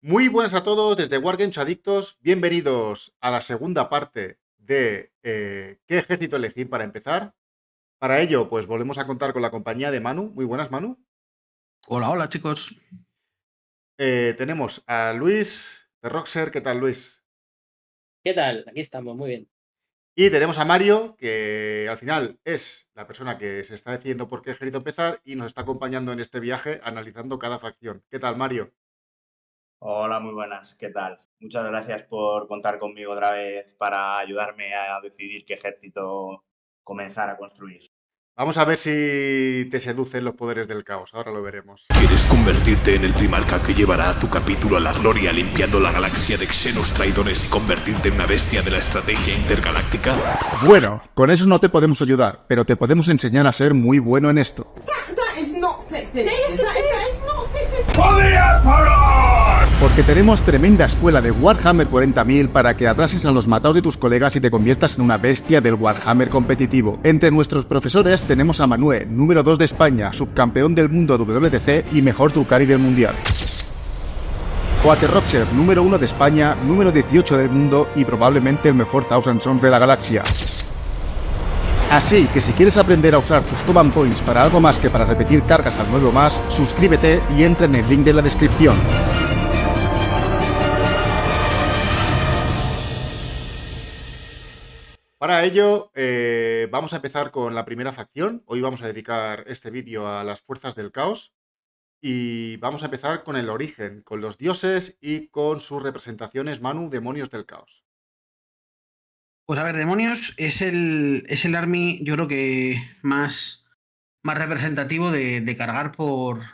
Muy buenas a todos desde Wargames Adictos. Bienvenidos a la segunda parte de ¿qué ejército elegir para empezar? Para ello, pues volvemos a contar con la compañía de Manu. Muy buenas, Manu. Hola, hola chicos. Tenemos a Luis de Roxer. ¿Qué tal, Luis? ¿Qué tal? Aquí estamos, muy bien. Y tenemos a Mario, que al final es la persona que se está decidiendo por qué ejército empezar y nos está acompañando en este viaje analizando cada facción. ¿Qué tal, Mario? Hola, muy buenas, ¿qué tal? Muchas gracias por contar conmigo otra vez para ayudarme a decidir qué ejército comenzar a construir. Vamos a ver si te seducen los poderes del caos. Ahora lo veremos. ¿Quieres convertirte en el primarca que llevará a tu capítulo a la gloria limpiando la galaxia de xenos traidores y convertirte en una bestia de la estrategia intergaláctica? Bueno, con eso no te podemos ayudar, pero te podemos enseñar a ser muy bueno en esto. That is not sexist. That is not sexist. Porque tenemos tremenda escuela de Warhammer 40.000 para que arrases a los mataos de tus colegas y te conviertas en una bestia del Warhammer competitivo. Entre nuestros profesores tenemos a Manuel, número 2 de España, subcampeón del mundo WTC y mejor Drukhari del mundial. O a Terroxer, número 1 de España, número 18 del mundo y probablemente el mejor Thousand Sons de la galaxia. Así que si quieres aprender a usar tus Command Points para algo más que para repetir cargas al 9 o más, suscríbete y entra en el link de la descripción. Para ello, vamos a empezar con la primera facción. Hoy vamos a dedicar este vídeo a las fuerzas del caos. Y vamos a empezar con el origen, con los dioses y con sus representaciones, Manu, demonios del caos. Pues a ver, demonios es el army, yo creo que más representativo de cargar por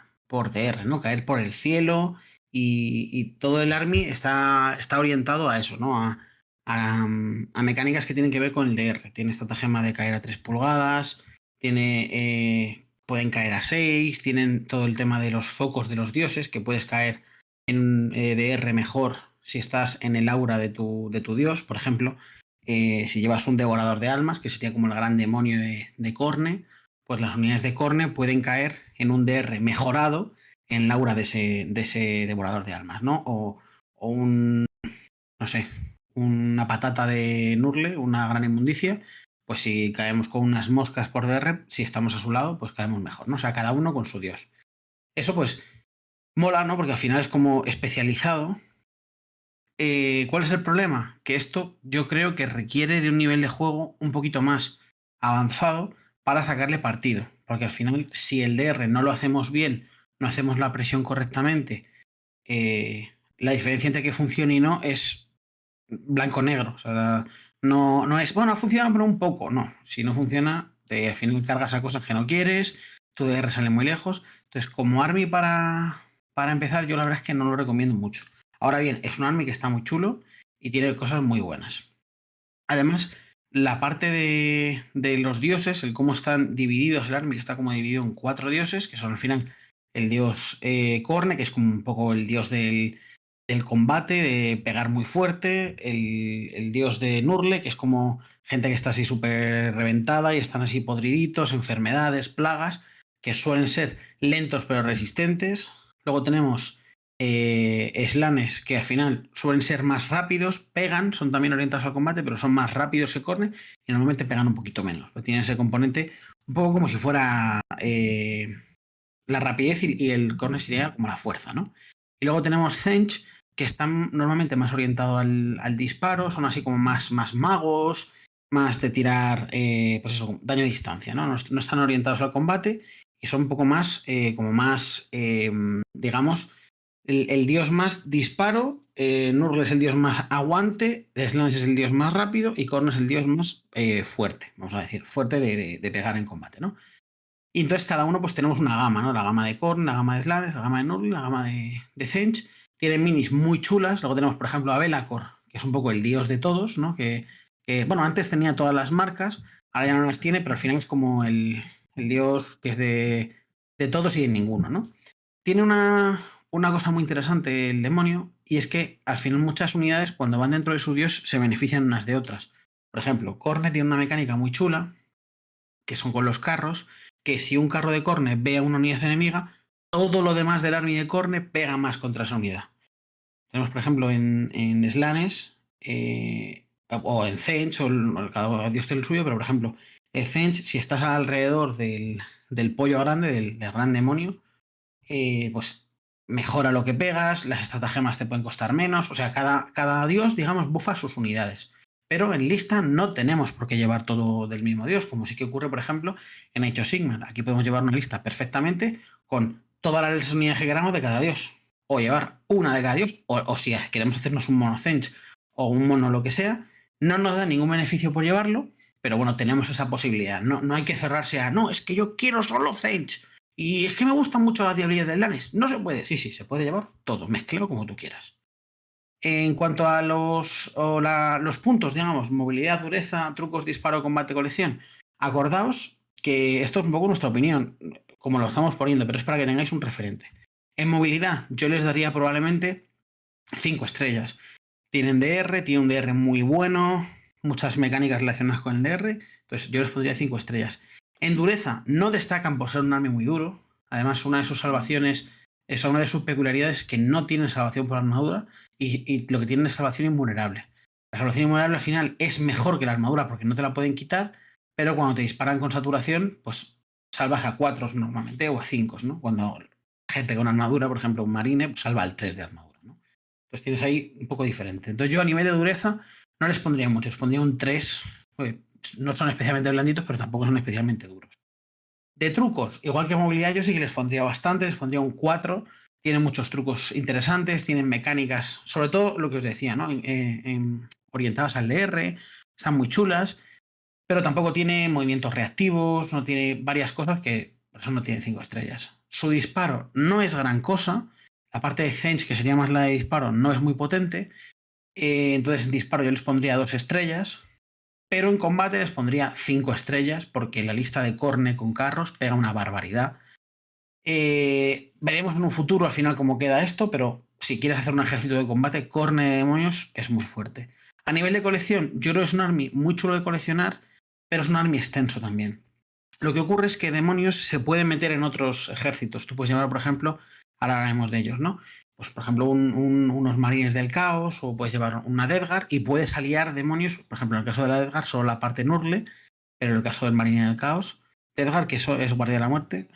DR, ¿no? Caer por el cielo y todo el army está orientado a eso, ¿no? A mecánicas que tienen que ver con el DR. Tiene estratagema de caer a 3 pulgadas, pueden caer a 6, tienen todo el tema de los focos de los dioses, que puedes caer en DR mejor si estás en el aura de tu dios, por ejemplo. Si llevas un devorador de almas, que sería como el gran demonio de Khorne, pues las unidades de Khorne pueden caer en un DR mejorado en la aura de ese devorador de almas, ¿no? O no sé, una patata de Nurgle, una gran inmundicia, pues si caemos con unas moscas por DR, si estamos a su lado, pues caemos mejor, ¿no? O sea, cada uno con su dios. Eso pues mola, ¿no? Porque al final es como especializado. ¿Cuál es el problema? Que esto yo creo que requiere de un nivel de juego un poquito más avanzado para sacarle partido. Porque al final, si el DR no lo hacemos bien, no hacemos la presión correctamente, la diferencia entre que funcione y no es blanco-negro. O sea, no es, bueno, funciona pero un poco. No, si no funciona, al final cargas a cosas que no quieres, tu DR sale muy lejos. Entonces, como army para empezar, yo la verdad es que no lo recomiendo mucho. Ahora bien, es un army que está muy chulo y tiene cosas muy buenas. Además, la parte de los dioses, el cómo están divididos el army, que está como dividido en 4 dioses, que son al final el dios Khorne, que es como un poco el dios del combate, de pegar muy fuerte, el dios de Nurgle, que es como gente que está así súper reventada y están así podriditos, enfermedades, plagas, que suelen ser lentos pero resistentes. Luego tenemos Slanes, que al final suelen ser más rápidos, pegan, son también orientados al combate, pero son más rápidos que Khorne y normalmente pegan un poquito menos. Tienen ese componente un poco como si fuera la rapidez y el Khorne sería como la fuerza, ¿no? Y luego tenemos Zench, que están normalmente más orientados al disparo, son así como más magos, más de tirar, pues eso, daño a distancia, ¿no? No están orientados al combate y son un poco más, digamos, el dios más disparo, Nurgle es el dios más aguante, Slans es el dios más rápido y Khorne es el dios más fuerte, vamos a decir, fuerte de pegar en combate, ¿no? Y entonces cada uno pues tenemos una gama, ¿no? La gama de Khorne, la gama de Slaanesh, la gama de Nurgle, la gama de Zench. Tienen minis muy chulas. Luego tenemos, por ejemplo, a Be'lakor, que es un poco el dios de todos, ¿no? Bueno, antes tenía todas las marcas, ahora ya no las tiene, pero al final es como el dios que es de todos y de ninguno, ¿no? Tiene una cosa muy interesante el demonio, y es que al final muchas unidades, cuando van dentro de su dios, se benefician unas de otras. Por ejemplo, Khorne tiene una mecánica muy chula, que son con los carros, que si un carro de Khorne ve a una unidad enemiga, todo lo demás del army de Khorne pega más contra esa unidad. Tenemos, por ejemplo, en Slanes o en Zench, cada dios tiene el suyo, pero por ejemplo, en Zench, si estás alrededor del pollo grande, del gran demonio, pues mejora lo que pegas, las estratagemas te pueden costar menos, o sea, cada dios, digamos, bufa sus unidades. Pero en lista no tenemos por qué llevar todo del mismo dios, como sí que ocurre, por ejemplo, en Age of Sigmar. Aquí podemos llevar una lista perfectamente con todas las unidades que queramos de cada dios. O llevar una de cada dios, o si queremos hacernos un mono Zench o un mono lo que sea, no nos da ningún beneficio por llevarlo, pero bueno, tenemos esa posibilidad. No hay que cerrarse a, no, es que yo quiero solo Zench. Y es que me gustan mucho las diablillas de Lanes. No se puede. Sí, se puede llevar todo, mezclado como tú quieras. En cuanto a los puntos, digamos, movilidad, dureza, trucos, disparo, combate, colección, acordaos que esto es un poco nuestra opinión, como lo estamos poniendo, pero es para que tengáis un referente. En movilidad, yo les daría probablemente 5 estrellas. Tienen DR, tiene un DR muy bueno, muchas mecánicas relacionadas con el DR, entonces yo les pondría 5 estrellas. En dureza no destacan por ser un army muy duro. Además, una de sus salvaciones es una de sus peculiaridades que no tienen salvación por armadura y lo que tienen es salvación invulnerable. La salvación invulnerable al final es mejor que la armadura porque no te la pueden quitar, pero cuando te disparan con saturación, pues salvas a 4 normalmente o a 5, ¿no? Cuando gente con armadura, por ejemplo, un marine, pues salva al 3 de armadura, ¿no? Entonces tienes ahí un poco diferente. Entonces yo a nivel de dureza no les pondría mucho, les pondría un 3. No son especialmente blanditos, pero tampoco son especialmente duros. De trucos, igual que movilidad, yo sí que les pondría bastante, les pondría un 4. Tienen muchos trucos interesantes, tienen mecánicas, sobre todo lo que os decía, ¿no? Orientadas al DR, están muy chulas, pero tampoco tiene movimientos reactivos, no tiene varias cosas que por eso no tiene 5 estrellas. Su disparo no es gran cosa, la parte de Zench, que sería más la de disparo, no es muy potente, entonces en disparo yo les pondría 2 estrellas. Pero en combate les pondría 5 estrellas porque la lista de Corne con carros pega una barbaridad. Veremos en un futuro al final cómo queda esto, pero si quieres hacer un ejército de combate, Corne de demonios es muy fuerte. A nivel de colección, yo creo que es un army muy chulo de coleccionar, pero es un army extenso también. Lo que ocurre es que demonios se pueden meter en otros ejércitos. Tú puedes llevar, por ejemplo, ahora hablaremos de ellos, ¿no? Pues, por ejemplo, unos marines del caos, o puedes llevar una Deathguard y puedes aliar demonios. Por ejemplo, en el caso de la Deathguard, solo la parte Nurgle, pero en el caso del marine del caos, Deathguard, que eso es guardia de la muerte,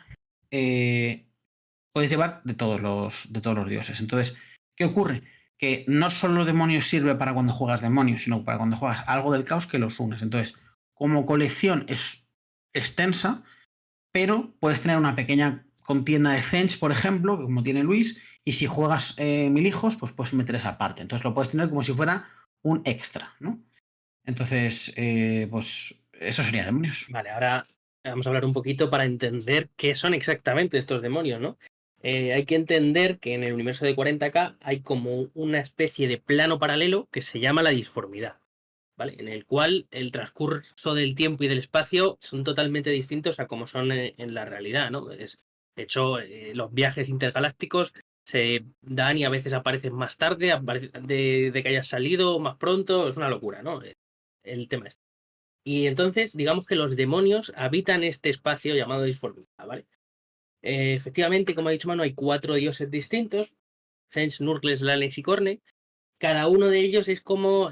puedes llevar de todos los dioses. Entonces, ¿qué ocurre? Que no solo demonios sirve para cuando juegas demonios, sino para cuando juegas algo del caos que los unes. Entonces, como colección es extensa, pero puedes tener una pequeña contienda de Zench, por ejemplo, como tiene Luis, y si juegas Mil Hijos, pues puedes meter esa parte. Entonces lo puedes tener como si fuera un extra, ¿no? Entonces, pues eso sería demonios. Vale, ahora vamos a hablar un poquito para entender qué son exactamente estos demonios, ¿no? Hay que entender que en el universo de 40K hay como una especie de plano paralelo que se llama la disformidad, ¿vale? En el cual el transcurso del tiempo y del espacio son totalmente distintos a como son en la realidad, ¿no? De hecho, los viajes intergalácticos se dan y a veces aparecen más tarde, de que hayas salido más pronto, es una locura, ¿no? El tema es. Y entonces, digamos que los demonios habitan este espacio llamado disformidad, ¿vale? Efectivamente, como ha dicho Manu, hay 4 dioses distintos, Zench, Nurgle, Slanesh y Corne. Cada uno de ellos es como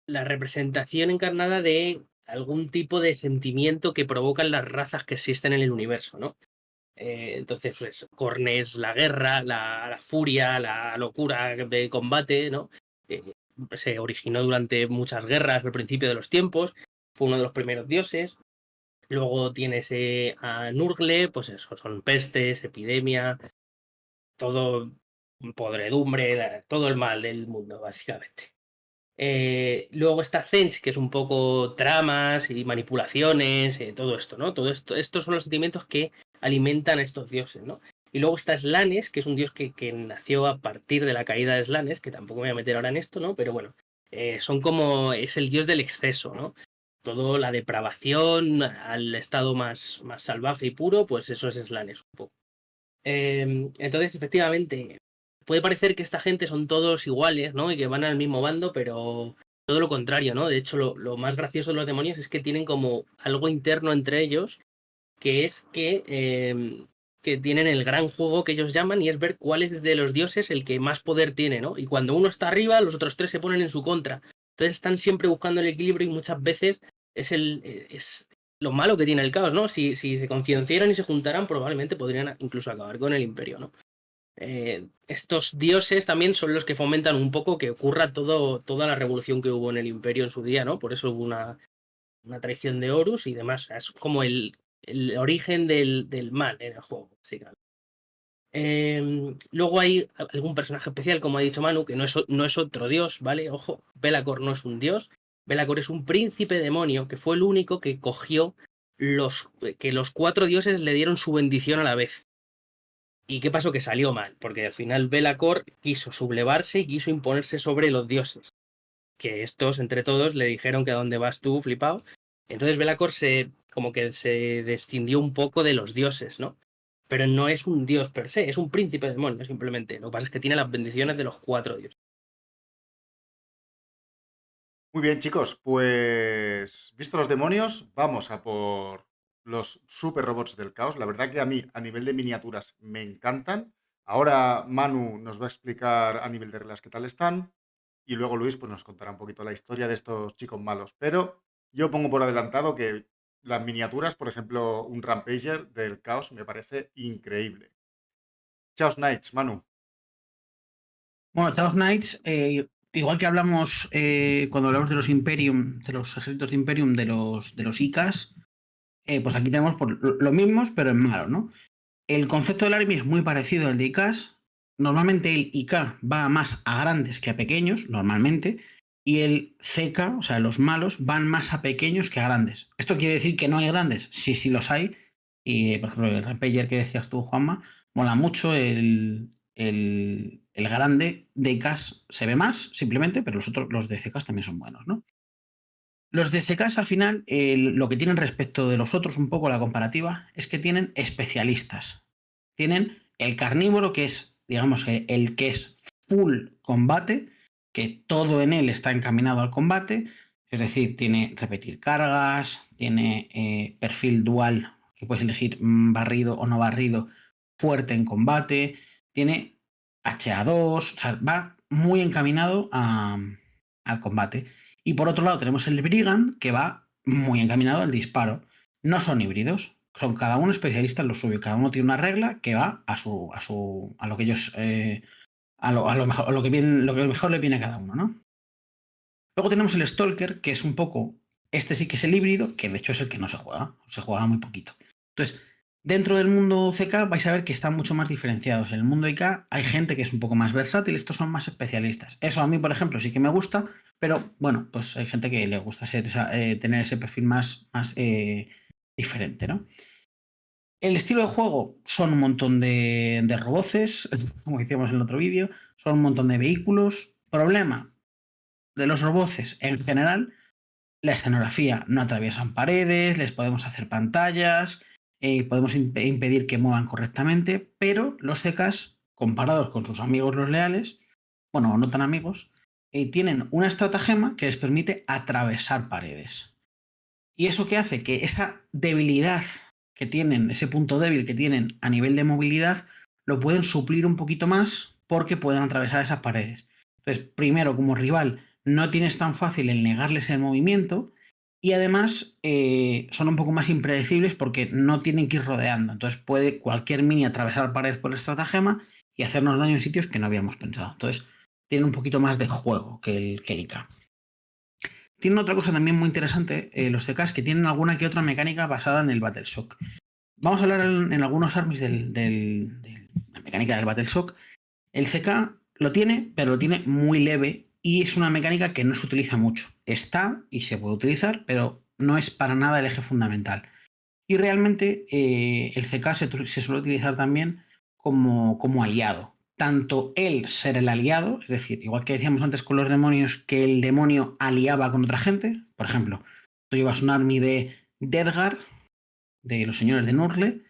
la representación encarnada de algún tipo de sentimiento que provocan las razas que existen en el universo, ¿no? Entonces, pues, Corne es la guerra, la furia, la locura de combate, ¿no? Se originó durante muchas guerras al principio de los tiempos, fue uno de los primeros dioses. Luego tienes a Nurgle, pues eso, son pestes, epidemia, todo podredumbre, todo el mal del mundo, básicamente. Luego está Zench, que es un poco tramas y manipulaciones, todo esto, ¿no? Todo esto, estos son los sentimientos que alimentan a estos dioses, ¿no? Y luego está Slanesh, que es un dios que nació a partir de la caída de Slanesh, que tampoco me voy a meter ahora en esto, ¿no? Pero bueno, es el dios del exceso, ¿no? Todo la depravación al estado más salvaje y puro, pues eso es Slanesh un poco. Entonces, efectivamente, puede parecer que esta gente son todos iguales, ¿no? Y que van al mismo bando, pero todo lo contrario, ¿no? De hecho, lo más gracioso de los demonios es que tienen como algo interno entre ellos, que es que que tienen el gran juego que ellos llaman, y es ver cuál es de los dioses el que más poder tiene, ¿no? Y cuando uno está arriba, los otros 3 se ponen en su contra. Entonces están siempre buscando el equilibrio y muchas veces es lo malo que tiene el caos, ¿no? Si se concienciaran y se juntaran, probablemente podrían incluso acabar con el imperio, ¿no? Estos dioses también son los que fomentan un poco que ocurra toda la revolución que hubo en el imperio en su día, ¿no? Por eso hubo una traición de Horus y demás. Es como el origen del mal en el juego, básicamente. Luego hay algún personaje especial, como ha dicho Manu, que no es otro dios, ¿vale? Ojo, Be'lakor no es un dios. Be'lakor es un príncipe demonio que fue el único que cogió que los 4 dioses le dieron su bendición a la vez. ¿Y qué pasó? Que salió mal, porque al final Be'lakor quiso sublevarse y quiso imponerse sobre los dioses. Que estos, entre todos, le dijeron que a dónde vas tú, flipado. Entonces Be'lakor como que se descindió un poco de los dioses, ¿no? Pero no es un dios per se, es un príncipe demonio, simplemente. Lo que pasa es que tiene las bendiciones de los 4 dioses. Muy bien, chicos, pues visto los demonios, vamos a por los super robots del caos. La verdad que a mí, a nivel de miniaturas, me encantan. Ahora Manu nos va a explicar a nivel de reglas qué tal están. Y luego Luis pues, nos contará un poquito la historia de estos chicos malos. Pero yo pongo por adelantado que las miniaturas, por ejemplo, un Rampager del caos, me parece increíble. Chaos Knights, Manu. Bueno, Chaos Knights, igual que hablamos cuando hablamos de los Imperium, de los ejércitos de Imperium, de los ICAs, pues aquí tenemos lo mismos, pero en malo, ¿no? El concepto del Army es muy parecido al de ICAs. Normalmente el IK va más a grandes que a pequeños, normalmente, y el CK, o sea, los malos, van más a pequeños que a grandes. ¿Esto quiere decir que no hay grandes? Sí, sí los hay. Y, por ejemplo, el Rampager que decías tú, Juanma, mola mucho. El grande de IKs se ve más, simplemente, pero los de CKs también son buenos, ¿no? Los de CKs, al final, lo que tienen respecto de los otros, un poco la comparativa, es que tienen especialistas. Tienen el carnívoro, que es, digamos, el que es full combate, que todo en él está encaminado al combate, es decir, tiene repetir cargas, tiene perfil dual, que puedes elegir barrido o no barrido, fuerte en combate, tiene HA2, o sea, va muy encaminado al combate. Y por otro lado tenemos el Brigand, que va muy encaminado al disparo. No son híbridos, son cada uno especialista en lo suyo. Cada uno tiene una regla que va a lo que ellos a lo mejor, lo que mejor le viene a cada uno, ¿no? Luego tenemos el Stalker, que es un poco, este sí que es el híbrido, que de hecho es el que no se juega muy poquito. Entonces, dentro del mundo CK vais a ver que están mucho más diferenciados. En el mundo IK hay gente que es un poco más versátil, estos son más especialistas. Eso a mí, por ejemplo, sí que me gusta, pero bueno, pues hay gente que le gusta tener ese perfil más diferente, ¿no? El estilo de juego son un montón de roboces, como decíamos en el otro vídeo, son un montón de vehículos. Problema de los roboces en general, la escenografía, no atraviesan paredes, les podemos hacer pantallas, podemos impedir que muevan correctamente, pero los CKs, comparados con sus amigos los leales, bueno, no tan amigos, tienen una estratagema que les permite atravesar paredes. ¿Y eso qué hace? Que esa debilidad que tienen, ese punto débil que tienen a nivel de movilidad, lo pueden suplir un poquito más porque pueden atravesar esas paredes. Entonces, primero, como rival, no tienes tan fácil el negarles el movimiento y además son un poco más impredecibles porque no tienen que ir rodeando. Entonces puede cualquier mini atravesar pared por el estratagema y hacernos daño en sitios que no habíamos pensado. Entonces tienen un poquito más de juego que el IK. Tienen otra cosa también muy interesante, los CKs, que tienen alguna que otra mecánica basada en el Battleshock. Vamos a hablar en algunos armies de la mecánica del Battleshock. El CK lo tiene, pero lo tiene muy leve y es una mecánica que no se utiliza mucho. Está y se puede utilizar, pero no es para nada el eje fundamental. Y realmente el CK se suele utilizar también como aliado. Tanto él ser el aliado, es decir, igual que decíamos antes con los demonios, que el demonio aliaba con otra gente. Por ejemplo, tú llevas un army de Deadgar, de los señores de Nurgle,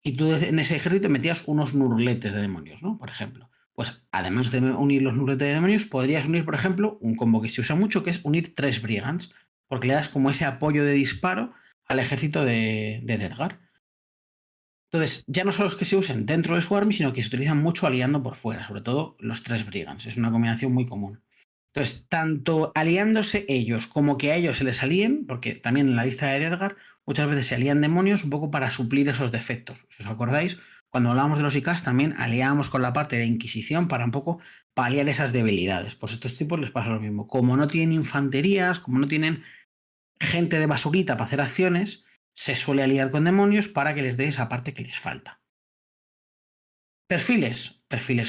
y tú en ese ejército metías unos nurgletes de demonios, ¿no? Por ejemplo. Pues además de unir los nurgletes de demonios, podrías unir, por ejemplo, un combo que se usa mucho, que es unir 3 Brigands, porque le das como ese apoyo de disparo al ejército de Deadgar. Entonces, ya no solo es que se usen dentro de su army, sino que se utilizan mucho aliando por fuera, sobre todo los 3 Brigands. Es una combinación muy común. Entonces, tanto aliándose ellos como que a ellos se les alíen, porque también en la lista de Edgar muchas veces se alían demonios un poco para suplir esos defectos. Si os acordáis, cuando hablábamos de los IKs también aliábamos con la parte de Inquisición para un poco paliar esas debilidades. Pues a estos tipos les pasa lo mismo. Como no tienen infanterías, como no tienen gente de basurita para hacer acciones, se suele aliar con demonios para que les dé esa parte que les falta. Perfiles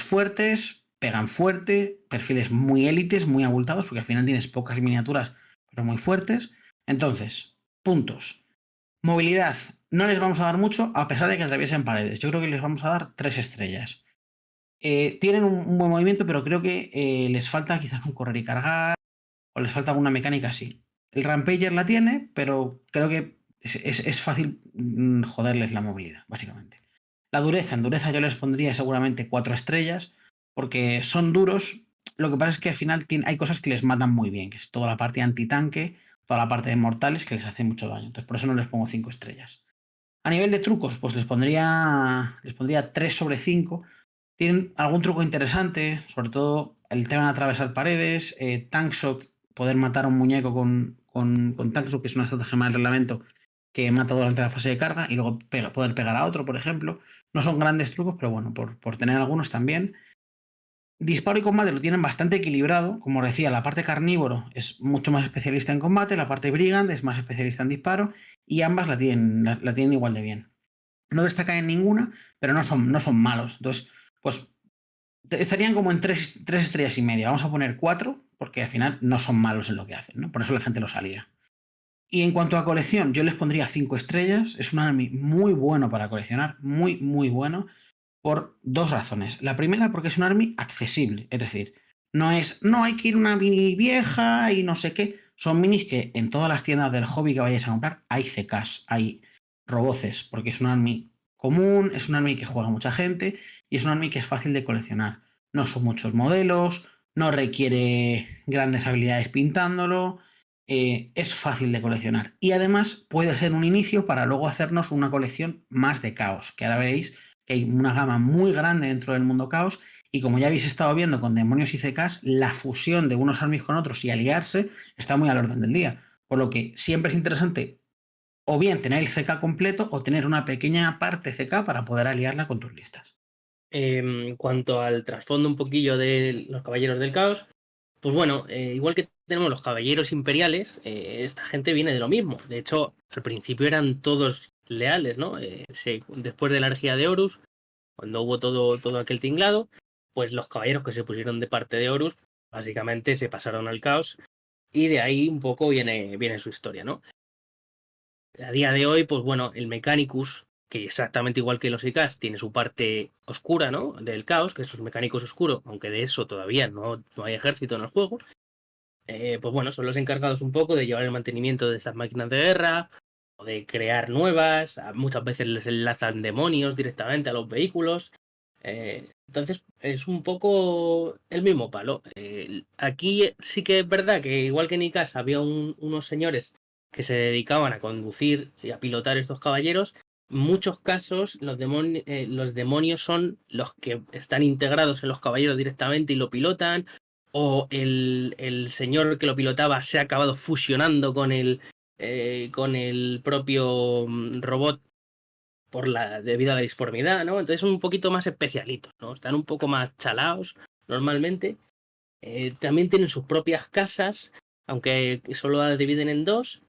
fuertes, pegan fuerte, perfiles muy élites, muy abultados, porque al final tienes pocas miniaturas, pero muy fuertes. Entonces, puntos. Movilidad, no les vamos a dar mucho, a pesar de que atraviesen paredes. Yo creo que les vamos a dar 3 estrellas. Tienen un buen movimiento, pero creo que les falta quizás un correr y cargar, o les falta alguna mecánica así. El Rampager la tiene, pero creo que es fácil joderles la movilidad, básicamente. La dureza, en dureza yo les pondría seguramente 4 estrellas, porque son duros. Lo que pasa es que al final hay cosas que les matan muy bien, que es toda la parte antitanque, toda la parte de mortales que les hace mucho daño. Entonces por eso no les pongo 5 estrellas. A nivel de trucos, pues les pondría 3 sobre 5. Tienen algún truco interesante, sobre todo el tema de atravesar paredes, Tank Shock, poder matar a un muñeco con Tank Shock, que es una estrategia más de reglamento que mata durante la fase de carga y luego poder pegar a otro, por ejemplo. No son grandes trucos, pero bueno, por tener algunos también. Disparo y combate lo tienen bastante equilibrado. Como os decía, la parte carnívoro es mucho más especialista en combate, la parte brigand es más especialista en disparo y ambas la tienen igual de bien. No destacan en ninguna, pero no son malos. Entonces, pues estarían como en 3 estrellas y media. Vamos a poner 4, porque al final no son malos en lo que hacen, ¿no? Por eso la gente los alía. Y en cuanto a colección, yo les pondría 5 estrellas. Es un army muy bueno para coleccionar, muy, muy bueno, por 2 razones. La primera, porque es un army accesible, es decir, no hay que ir a una mini vieja y no sé qué. Son minis que en todas las tiendas del hobby que vayáis a comprar hay CKs, hay roboces, porque es un army común, es un army que juega mucha gente y es un army que es fácil de coleccionar. No son muchos modelos, no requiere grandes habilidades pintándolo, es fácil de coleccionar. Y además puede ser un inicio para luego hacernos una colección más de caos, que ahora veréis que hay una gama muy grande dentro del mundo caos y como ya habéis estado viendo con demonios y CKs, la fusión de unos armies con otros y aliarse está muy al orden del día. Por lo que siempre es interesante o bien tener el CK completo o tener una pequeña parte CK para poder aliarla con tus listas. En cuanto al trasfondo un poquillo de los Caballeros del Caos, pues bueno, igual que tenemos los Caballeros Imperiales, esta gente viene de lo mismo. De hecho, al principio eran todos leales, ¿no? Después de la herejía de Horus, cuando hubo todo aquel tinglado, pues los caballeros que se pusieron de parte de Horus, básicamente se pasaron al caos y de ahí un poco viene su historia, ¿no? A día de hoy, pues bueno, el Mechanicus, que exactamente igual que los IKs, tiene su parte oscura, ¿no? Del caos, que es el Mechanicus oscuro, aunque de eso todavía no hay ejército en el juego. Pues bueno, son los encargados un poco de llevar el mantenimiento de esas máquinas de guerra o de crear nuevas. Muchas veces les enlazan demonios directamente a los vehículos. Entonces es un poco el mismo palo. Aquí sí que es verdad que igual que en IKs había unos señores que se dedicaban a conducir y a pilotar estos caballeros. En muchos casos los demonios son los que están integrados en los caballeros directamente y lo pilotan, o el señor que lo pilotaba se ha acabado fusionando con el propio robot debido a la disformidad, ¿no? Entonces son un poquito más especialitos, ¿no? Están un poco más chalaos normalmente. También tienen sus propias casas, aunque solo las dividen en 2.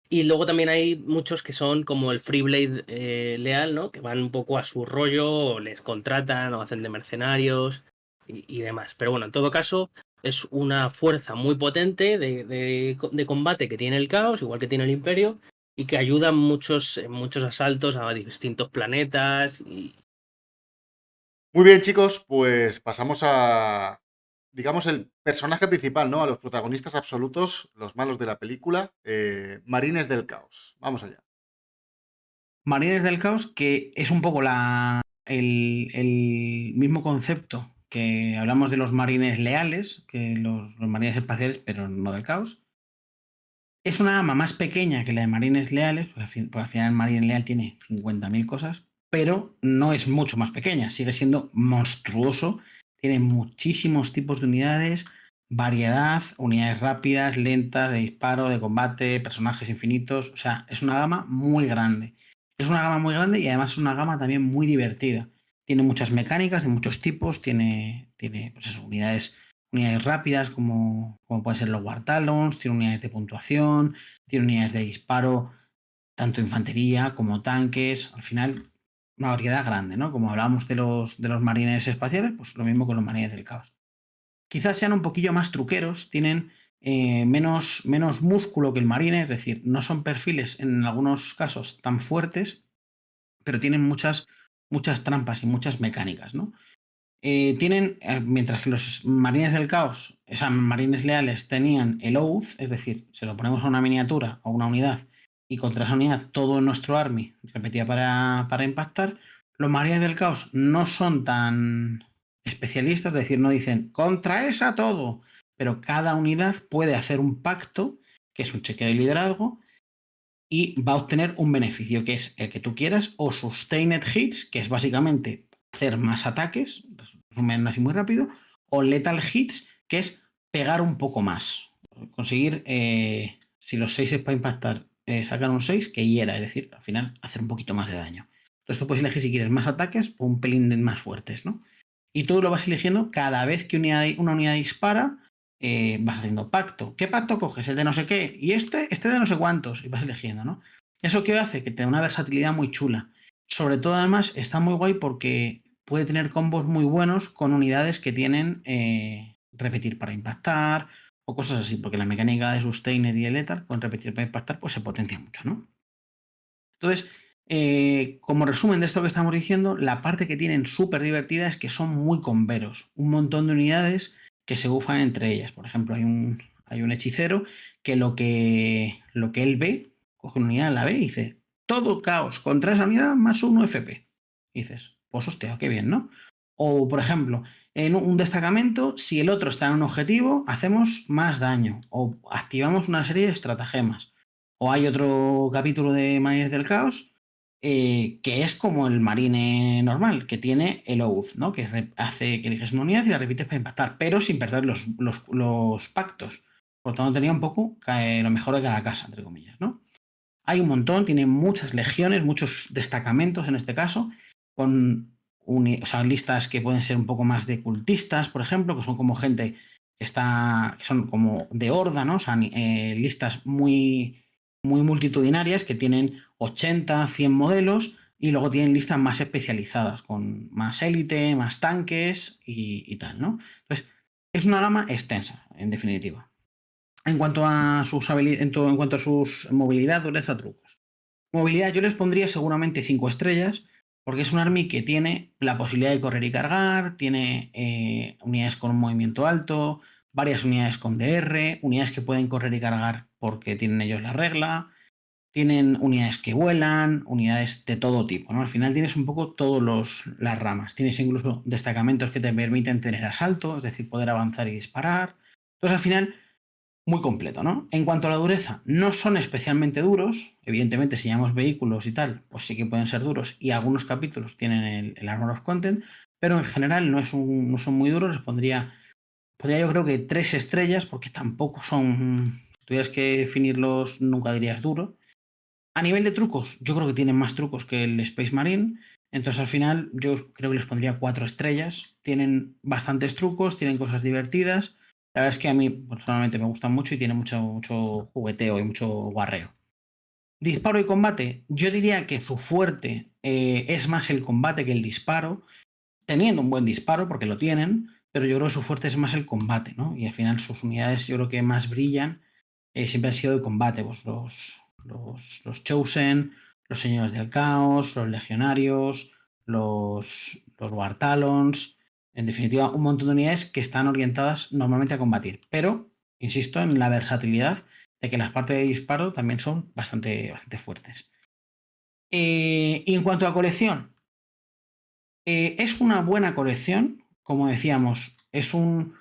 Y luego también hay muchos que son como el Freeblade leal, ¿no? Que van un poco a su rollo, o les contratan o hacen de mercenarios y demás. Pero bueno, en todo caso, es una fuerza muy potente de combate que tiene el caos, igual que tiene el imperio, y que ayuda en muchos asaltos a distintos planetas. Muy bien, chicos, pues pasamos a, digamos, el personaje principal, ¿no? A los protagonistas absolutos, los malos de la película, Marines del Caos. Vamos allá. Marines del Caos, que es un poco el mismo concepto que hablamos de los marines leales, que los marines espaciales, pero no del caos. Es una gama más pequeña que la de marines leales, porque al final el marine leal tiene 50.000 cosas, pero no es mucho más pequeña, sigue siendo monstruoso, tiene muchísimos tipos de unidades, variedad, unidades rápidas, lentas, de disparo, de combate, personajes infinitos, o sea, es una gama muy grande. Es una gama muy grande y además es una gama también muy divertida. Tiene muchas mecánicas de muchos tipos, tiene pues eso, unidades rápidas como pueden ser los War Talons, tiene unidades de puntuación, tiene unidades de disparo, tanto infantería como tanques, al final una variedad grande, ¿no? Como hablábamos de los marines espaciales, pues lo mismo con los marines del caos. Quizás sean un poquillo más truqueros, tienen menos músculo que el marine, es decir, no son perfiles en algunos casos tan fuertes, pero tienen muchas trampas y muchas mecánicas, ¿no? Mientras que los marines del caos, o sea, marines leales, tenían el Oath, es decir, se lo ponemos a una miniatura o una unidad y contra esa unidad todo nuestro army repetía para impactar, los marines del caos no son tan especialistas, es decir, no dicen contra esa todo, pero cada unidad puede hacer un pacto, que es un cheque de liderazgo, y va a obtener un beneficio, que es el que tú quieras, o Sustained Hits, que es básicamente hacer más ataques, resumen así muy rápido, o Lethal Hits, que es pegar un poco más. Conseguir, si los 6 es para impactar, sacar un 6 que hiera, es decir, al final hacer un poquito más de daño. Entonces tú puedes elegir si quieres más ataques o un pelín de más fuertes, ¿no? Y tú lo vas eligiendo cada vez que una unidad dispara, vas haciendo pacto. ¿Qué pacto coges? El de no sé qué. Y este de no sé cuántos. Y vas eligiendo, ¿no? ¿Eso qué hace? Que tenga una versatilidad muy chula. Sobre todo, además, está muy guay porque puede tener combos muy buenos con unidades que tienen repetir para impactar o cosas así, porque la mecánica de Sustained y el Lethal con repetir para impactar pues se potencia mucho, ¿no? Entonces, como resumen de esto que estamos diciendo, la parte que tienen súper divertida es que son muy comberos. Un montón de unidades que se bufan entre ellas. Por ejemplo, hay un hechicero que lo que él ve, coge una unidad, la ve y dice, todo caos contra esa unidad más 1 FP. Y dices, pues hostia, qué bien, ¿no? O, por ejemplo, en un destacamento, si el otro está en un objetivo, hacemos más daño. O activamos una serie de estratagemas. O hay otro capítulo de Marines del Caos que es como el marine normal, que tiene el Oath, ¿no? Que hace que eliges una unidad y la repites para impactar, pero sin perder los pactos. Por lo tanto, tenía un poco lo mejor de cada casa, entre comillas, ¿no? Hay un montón, tiene muchas legiones, muchos destacamentos en este caso, con listas que pueden ser un poco más de cultistas, por ejemplo, que son como gente que son como de horda, ¿no? O sea, listas muy multitudinarias que tienen 80, 100 modelos y luego tienen listas más especializadas, con más élite, más tanques y tal, ¿no? Entonces, es una gama extensa, en definitiva. En cuanto a sus movilidad, dureza, trucos. Movilidad yo les pondría seguramente 5 estrellas, porque es un army que tiene la posibilidad de correr y cargar, tiene unidades con un movimiento alto, varias unidades con DR, unidades que pueden correr y cargar porque tienen ellos la regla, tienen unidades que vuelan, unidades de todo tipo, ¿no? Al final tienes un poco todas las ramas. Tienes incluso destacamentos que te permiten tener asalto, es decir, poder avanzar y disparar. Entonces, al final, muy completo, ¿no? En cuanto a la dureza, no son especialmente duros. Evidentemente, si llamamos vehículos y tal, pues sí que pueden ser duros. Y algunos capítulos tienen el Armor of Content, pero en general no son muy duros. Les pondría yo creo que 3 estrellas, porque tampoco son... Si tuvieras que definirlos, nunca dirías duro. A nivel de trucos, yo creo que tienen más trucos que el Space Marine. Entonces, al final, yo creo que les pondría 4 estrellas. Tienen bastantes trucos, tienen cosas divertidas. La verdad es que a mí personalmente me gustan mucho y tiene mucho jugueteo y mucho guarreo. Disparo y combate, yo diría que su fuerte es más el combate que el disparo, teniendo un buen disparo, porque lo tienen, pero yo creo que su fuerte es más el combate, ¿no? Y al final sus unidades yo creo que más brillan siempre han sido de combate, pues los Chosen, los Señores del Caos, los Legionarios, los War Talons, en definitiva, un montón de unidades que están orientadas normalmente a combatir, pero insisto en la versatilidad de que las partes de disparo también son bastante fuertes. Y en cuanto a colección, es una buena colección, como decíamos, es un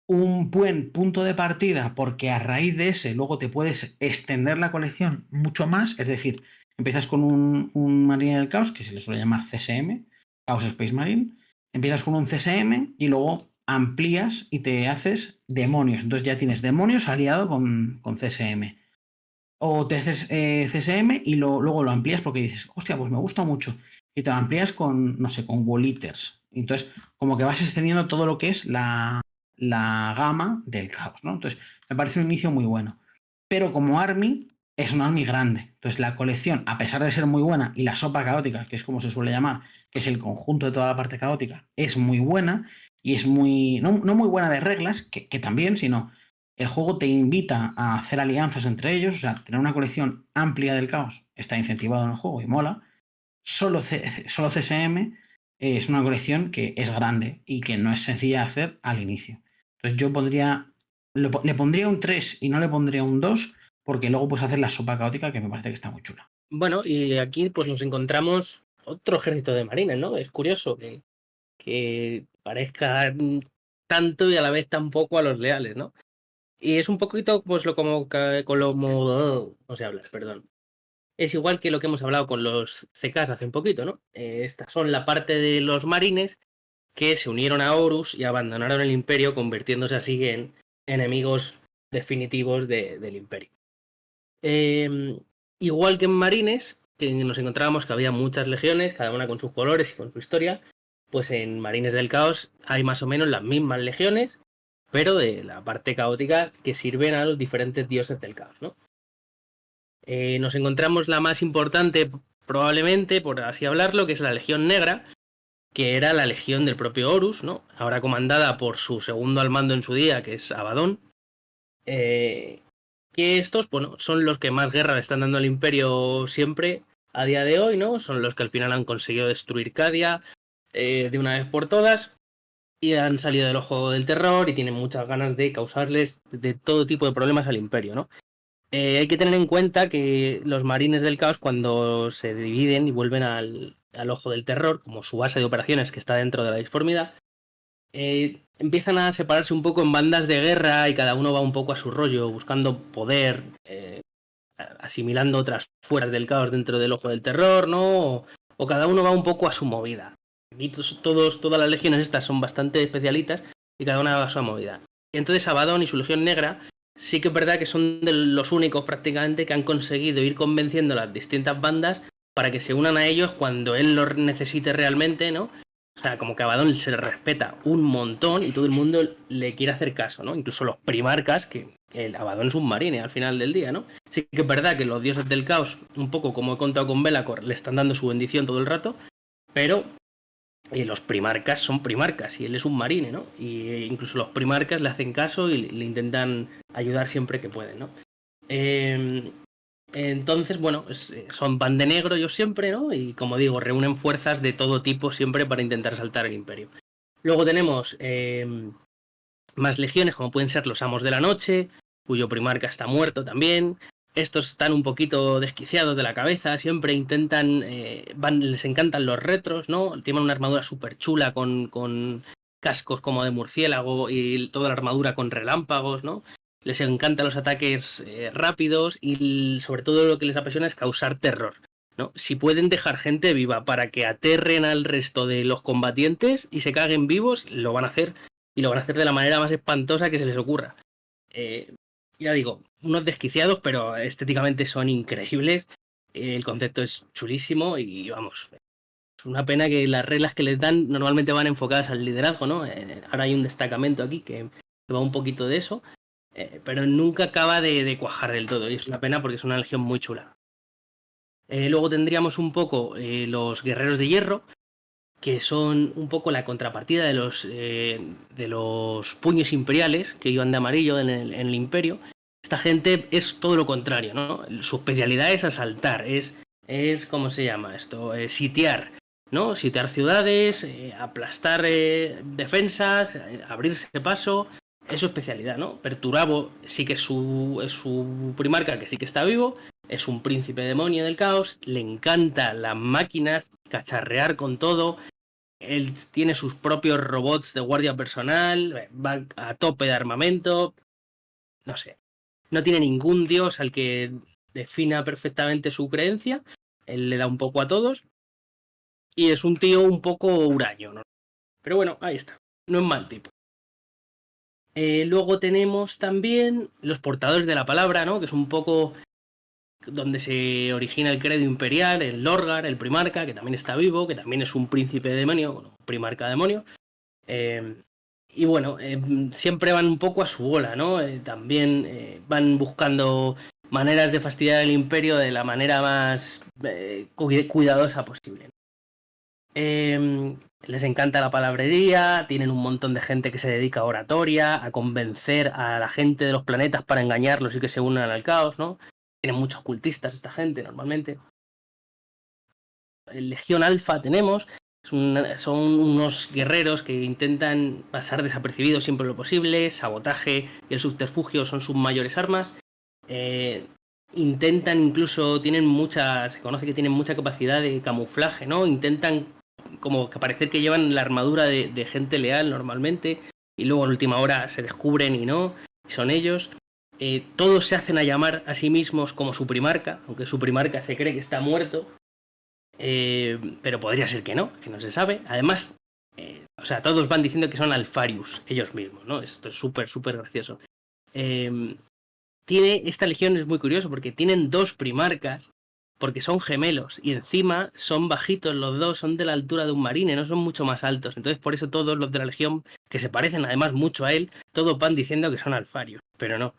buen punto de partida porque a raíz de ese luego te puedes extender la colección mucho más, es decir, Empiezas con un Marine del Caos, que se le suele llamar CSM, Chaos Space Marine. Empiezas con un CSM y luego amplías y te haces demonios. Entonces ya tienes demonios aliado con CSM. O te haces CSM y luego lo amplías porque dices, hostia, pues me gusta mucho. Y te lo amplías con, no sé, con Wall Eaters. Entonces, como que vas extendiendo todo lo que es la gama del caos, ¿no? Entonces, me parece un inicio muy bueno. Pero como Army, es un Army grande. Entonces, la colección, a pesar de ser muy buena, y la sopa caótica, que es como se suele llamar, que es el conjunto de toda la parte caótica, es muy buena y es muy, no muy buena de reglas, que también, sino el juego te invita a hacer alianzas entre ellos, o sea, tener una colección amplia del caos está incentivado en el juego y mola. Solo CSM es una colección que es grande y que no es sencilla de hacer al inicio. Entonces yo le pondría un 3 y no le pondría un 2 porque luego puedes hacer la sopa caótica que me parece que está muy chula. Bueno, y aquí pues nos encontramos otro ejército de marines, ¿no? Es curioso que parezca tanto y a la vez tan poco a los leales, ¿no? Y es un poquito pues no sé hablar, perdón. Es igual que lo que hemos hablado con los CKs hace un poquito, ¿no? Estas son la parte de los marines que se unieron a Horus y abandonaron el Imperio, convirtiéndose así en enemigos definitivos del Imperio. Igual que en marines, que nos encontrábamos que había muchas legiones, cada una con sus colores y con su historia, pues en Marines del Caos hay más o menos las mismas legiones, pero de la parte caótica que sirven a los diferentes dioses del caos, ¿no? Nos encontramos la más importante, probablemente, por así hablarlo, que es la Legión Negra, que era la legión del propio Horus, ¿no? Ahora comandada por su segundo al mando en su día, que es Abaddon. Que estos, bueno, son los que más guerra le están dando al Imperio siempre a día de hoy, ¿no? Son los que al final han conseguido destruir Cadia de una vez por todas y han salido del ojo del terror y tienen muchas ganas de causarles de todo tipo de problemas al Imperio, ¿no? Hay que tener en cuenta que los marines del caos, cuando se dividen y vuelven al ojo del terror, como su base de operaciones que está dentro de la disformidad, empiezan a separarse un poco en bandas de guerra y cada uno va un poco a su rollo, buscando poder, asimilando otras fuerzas del caos dentro del ojo del terror, ¿no? O cada uno va un poco a su movida. Aquí todas las legiones estas son bastante especialitas y cada una va a su movida. Y entonces Abaddon y su legión negra sí que es verdad que son de los únicos prácticamente que han conseguido ir convenciendo a las distintas bandas para que se unan a ellos cuando él los necesite realmente, ¿no? O sea, como que Abaddon se le respeta un montón y todo el mundo le quiere hacer caso, ¿no? Incluso los primarcas, que el Abaddon es un marine al final del día, ¿no? Sí que es verdad que los dioses del caos, un poco como he contado con Belacor, le están dando su bendición todo el rato, pero los primarcas son primarcas y él es un marine, ¿no? Y incluso los primarcas le hacen caso y le intentan ayudar siempre que pueden, ¿no? Entonces, bueno, van de negro ellos siempre, ¿no? Y como digo, reúnen fuerzas de todo tipo siempre para intentar saltar el Imperio. Luego tenemos más legiones, como pueden ser los Amos de la Noche, cuyo primarca está muerto también. Estos están un poquito desquiciados de la cabeza, siempre intentan, les encantan los retros, ¿no? Tienen una armadura súper chula con cascos como de murciélago y toda la armadura con relámpagos, ¿no? Les encantan los ataques rápidos y sobre todo lo que les apasiona es causar terror, ¿no? Si pueden dejar gente viva para que aterren al resto de los combatientes y se caguen vivos, lo van a hacer y lo van a hacer de la manera más espantosa que se les ocurra. Ya digo, unos desquiciados, pero estéticamente son increíbles. El concepto es chulísimo y vamos, es una pena que las reglas que les dan normalmente van enfocadas al liderazgo, ¿no? Ahora hay un destacamento aquí que va un poquito de eso, pero nunca acaba de cuajar del todo y es una pena porque es una legión muy chula. Luego tendríamos un poco los guerreros de hierro, que son un poco la contrapartida de los puños imperiales que iban de amarillo en el Imperio. Esta gente es todo lo contrario, ¿no? Su especialidad es asaltar, es ¿cómo se llama esto? Sitiar, ¿no? Sitiar ciudades, aplastar defensas, abrirse paso, es su especialidad, ¿no? Perturabo sí que es su primarca, que sí que está vivo, es un príncipe demonio del caos, le encanta las máquinas, cacharrear con todo. Él tiene sus propios robots de guardia personal, va a tope de armamento, no sé. No tiene ningún dios al que defina perfectamente su creencia, Él le da un poco a todos y es un tío un poco huraño, ¿no? Pero bueno, ahí está. No es mal tipo. Luego tenemos también los portadores de la palabra, ¿no? Que es un poco donde se origina el credo imperial, el Lorgar, el primarca, que también está vivo, que también es un príncipe demonio, bueno, primarca demonio. Y bueno, siempre van un poco a su bola, ¿no? También van buscando maneras de fastidiar el imperio de la manera más cuidadosa posible. Les encanta la palabrería, tienen un montón de gente que se dedica a oratoria, a convencer a la gente de los planetas para engañarlos y que se unan al caos, ¿no? Tienen muchos cultistas esta gente normalmente. En Legión Alfa tenemos, son unos guerreros que intentan pasar desapercibidos siempre lo posible, sabotaje y el subterfugio son sus mayores armas. Intentan incluso, se conoce que tienen mucha capacidad de camuflaje, ¿no? Intentan como que parecer que llevan la armadura de gente leal normalmente y luego en última hora se descubren y no, y son ellos. Todos se hacen a llamar a sí mismos como su primarca, aunque su primarca se cree que está muerto, pero podría ser que no se sabe. Además, o sea, todos van diciendo que son Alfarius, ellos mismos, ¿no? Esto es súper, súper gracioso. Esta legión es muy curioso porque tienen 2 primarcas, porque son gemelos, y encima son bajitos los dos, son de la altura de un marine, no son mucho más altos. Entonces por eso todos los de la legión, que se parecen además mucho a él, todos van diciendo que son Alfarius, pero no.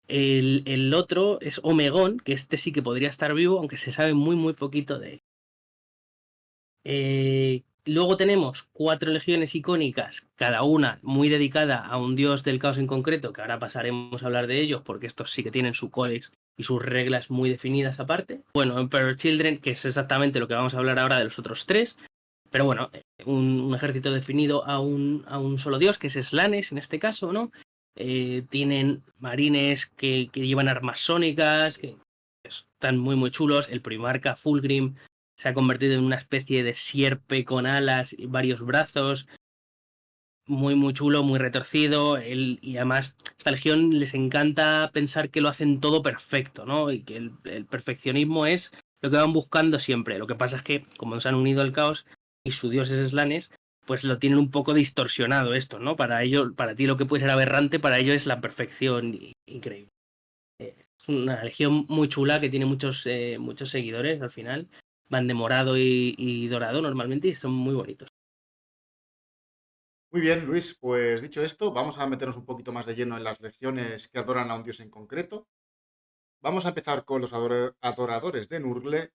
El otro es Omegón, que este sí que podría estar vivo, aunque se sabe muy muy poquito de él. Luego tenemos 4 legiones icónicas, cada una muy dedicada a un dios del caos en concreto, que ahora pasaremos a hablar de ellos, porque estos sí que tienen su códex y sus reglas muy definidas aparte. Bueno, Emperor Children, que es exactamente lo que vamos a hablar ahora de los otros 3, pero bueno, un ejército definido a un solo dios, que es Slanes en este caso, ¿no? Tienen marines que llevan armas sónicas, que están muy muy chulos. El primarca Fulgrim se ha convertido en una especie de sierpe con alas y varios brazos, muy muy chulo, muy retorcido. Y además esta legión les encanta pensar que lo hacen todo perfecto, ¿no? Y que el perfeccionismo es lo que van buscando siempre. Lo que pasa es que como se han unido al caos y su dios es Slanes, pues lo tienen un poco distorsionado esto, ¿no? Para ti lo que puede ser aberrante, para ellos es la perfección increíble. Es una legión muy chula que tiene muchos seguidores al final. Van de morado y dorado normalmente y son muy bonitos. Muy bien, Luis, pues dicho esto, vamos a meternos un poquito más de lleno en las legiones que adoran a un dios en concreto. Vamos a empezar con los adoradores de Nurgle,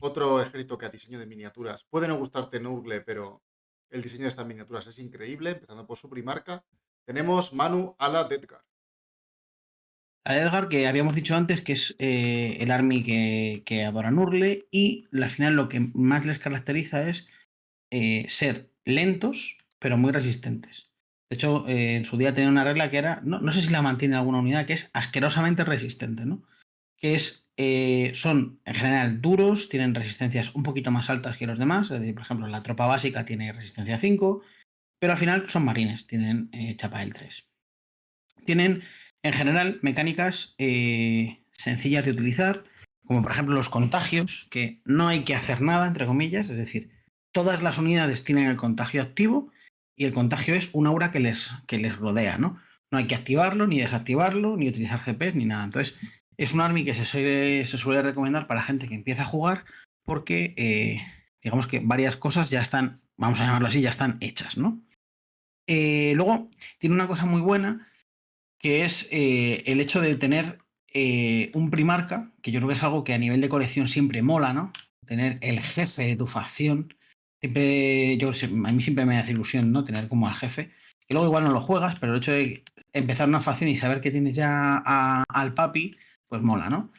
otro ejército que a diseño de miniaturas puede no gustarte Nurgle, pero el diseño de estas miniaturas es increíble, empezando por su primarca. Tenemos Manu Ala Dedgar. A Edgar, que habíamos dicho antes que es el army que adora Nurgle, y al final lo que más les caracteriza es ser lentos, pero muy resistentes. De hecho, en su día tenía una regla que era, no sé si la mantiene alguna unidad, que es asquerosamente resistente, ¿no? Que es, son en general duros, tienen resistencias un poquito más altas que los demás. Es decir, por ejemplo, la tropa básica tiene resistencia 5, pero al final son marines, tienen chapa del 3. Tienen en general mecánicas sencillas de utilizar, como por ejemplo los contagios, que no hay que hacer nada, entre comillas, es decir, todas las unidades tienen el contagio activo y el contagio es un aura que les rodea, ¿no? No hay que activarlo, ni desactivarlo, ni utilizar CPs, ni nada. Entonces, es un army que se suele recomendar para gente que empieza a jugar porque, digamos que varias cosas ya están, vamos a llamarlo así, ya están hechas, ¿no? Luego, tiene una cosa muy buena, que es el hecho de tener un primarca, que yo creo que es algo que a nivel de colección siempre mola, ¿no? Tener el jefe de tu facción. Siempre, a mí siempre me hace ilusión, ¿no? Tener como al jefe. Que luego igual no lo juegas, pero el hecho de empezar una facción y saber que tienes ya al papi, pues mola, ¿no?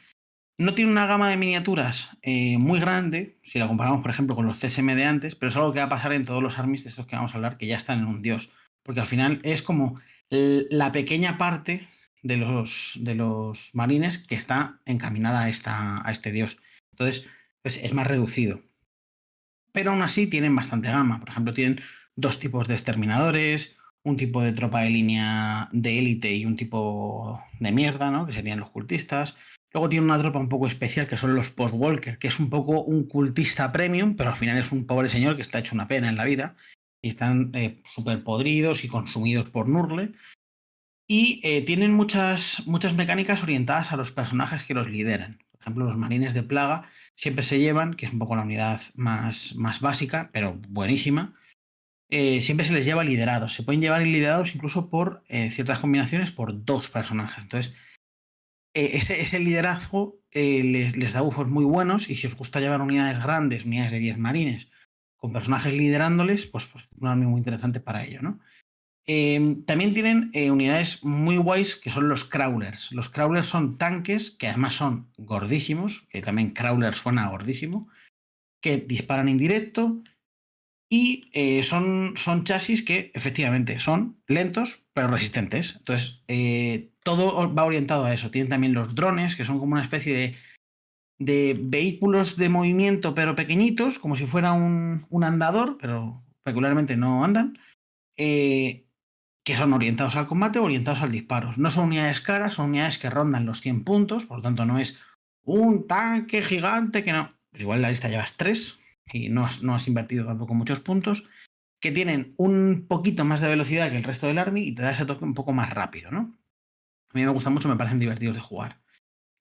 No tiene una gama de miniaturas muy grande, si la comparamos, por ejemplo, con los CSM de antes, pero es algo que va a pasar en todos los armies de estos que vamos a hablar, que ya están en un dios. Porque al final es como la pequeña parte de los marines que está encaminada a este dios. Entonces, pues es más reducido. Pero aún así tienen bastante gama. Por ejemplo, tienen 2 tipos de exterminadores, un tipo de tropa de línea de élite y un tipo de mierda, ¿no? Que serían los cultistas. Luego tiene una tropa un poco especial que son los Postwalker, que es un poco un cultista premium, pero al final es un pobre señor que está hecho una pena en la vida y están súper podridos y consumidos por Nurgle. Y tienen muchas mecánicas orientadas a los personajes que los lideran. Por ejemplo, los marines de plaga siempre se llevan, que es un poco la unidad más básica, pero buenísima. Siempre se les lleva liderados. Se pueden llevar liderados incluso por ciertas combinaciones por 2 personajes. Entonces, ese liderazgo les da buffos muy buenos, y si os gusta llevar unidades grandes, unidades de 10 marines, con personajes liderándoles, pues un army muy interesante para ello, ¿no? También tienen unidades muy guays que son los crawlers. Los crawlers son tanques que además son gordísimos, que también crawler suena gordísimo, que disparan indirecto y son chasis que efectivamente son lentos pero resistentes. Entonces todo va orientado a eso. Tienen también los drones, que son como una especie de vehículos de movimiento pero pequeñitos, como si fuera un andador, pero peculiarmente no andan. Que son orientados al combate o orientados al disparo. No son unidades caras, son unidades que rondan los 100 puntos, por lo tanto no es un tanque gigante que no. Pues igual en la lista llevas 3 y no has invertido tampoco muchos puntos, que tienen un poquito más de velocidad que el resto del army y te da ese toque un poco más rápido, ¿no? A mí me gusta mucho, me parecen divertidos de jugar.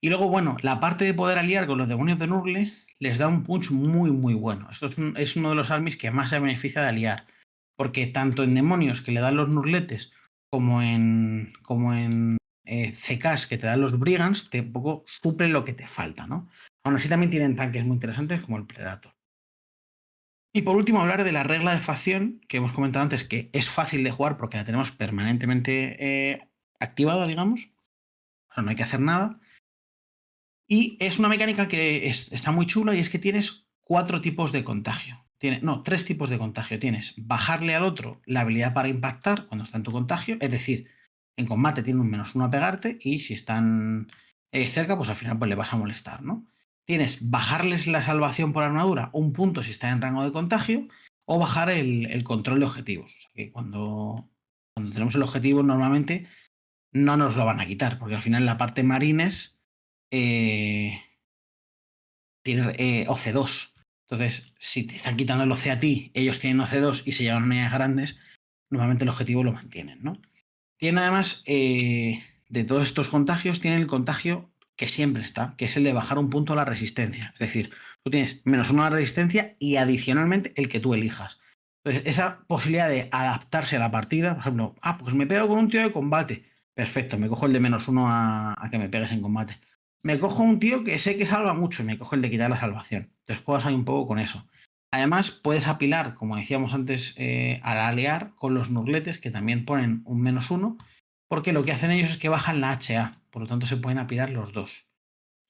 Y luego, bueno, la parte de poder aliar con los demonios de Nurgle les da un punch muy, muy bueno. Esto es uno de los armies que más se beneficia de aliar, porque tanto en demonios que le dan los nurletes como en CKs que te dan los brigands, te un poco suple lo que te falta, ¿no? Aún así también tienen tanques muy interesantes como el Predator. Y por último, hablar de la regla de facción, que hemos comentado antes, que es fácil de jugar porque la tenemos permanentemente activada, digamos. O sea, no hay que hacer nada. Y es una mecánica que está muy chula, y es que tienes 4 tipos de contagio. 3 tipos de contagio. Tienes bajarle al otro la habilidad para impactar cuando está en tu contagio, es decir, en combate tiene un -1 a pegarte, y si están cerca, pues al final pues le vas a molestar, ¿no? Tienes bajarles la salvación por armadura 1 punto si está en rango de contagio, o bajar el control de objetivos. O sea que cuando tenemos el objetivo, normalmente no nos lo van a quitar, porque al final la parte marines tiene OC2. Entonces, si te están quitando el OC a ti, ellos tienen OC2 y se llevan unidades grandes, normalmente el objetivo lo mantienen, ¿no? Tiene además, de todos estos contagios, tiene el contagio que siempre está, que es el de bajar 1 punto a la resistencia. Es decir, tú tienes -1 a la resistencia y adicionalmente el que tú elijas. Entonces, esa posibilidad de adaptarse a la partida, por ejemplo, pues me pego con un tío de combate. Perfecto, me cojo el de -1 a que me pegues en combate. Me cojo un tío que sé que salva mucho y me cojo el de quitar la salvación. Entonces juegas ahí un poco con eso. Además, puedes apilar, como decíamos antes, al aliar con los nurletes, que también ponen un -1, porque lo que hacen ellos es que bajan la HA, por lo tanto se pueden apilar los dos.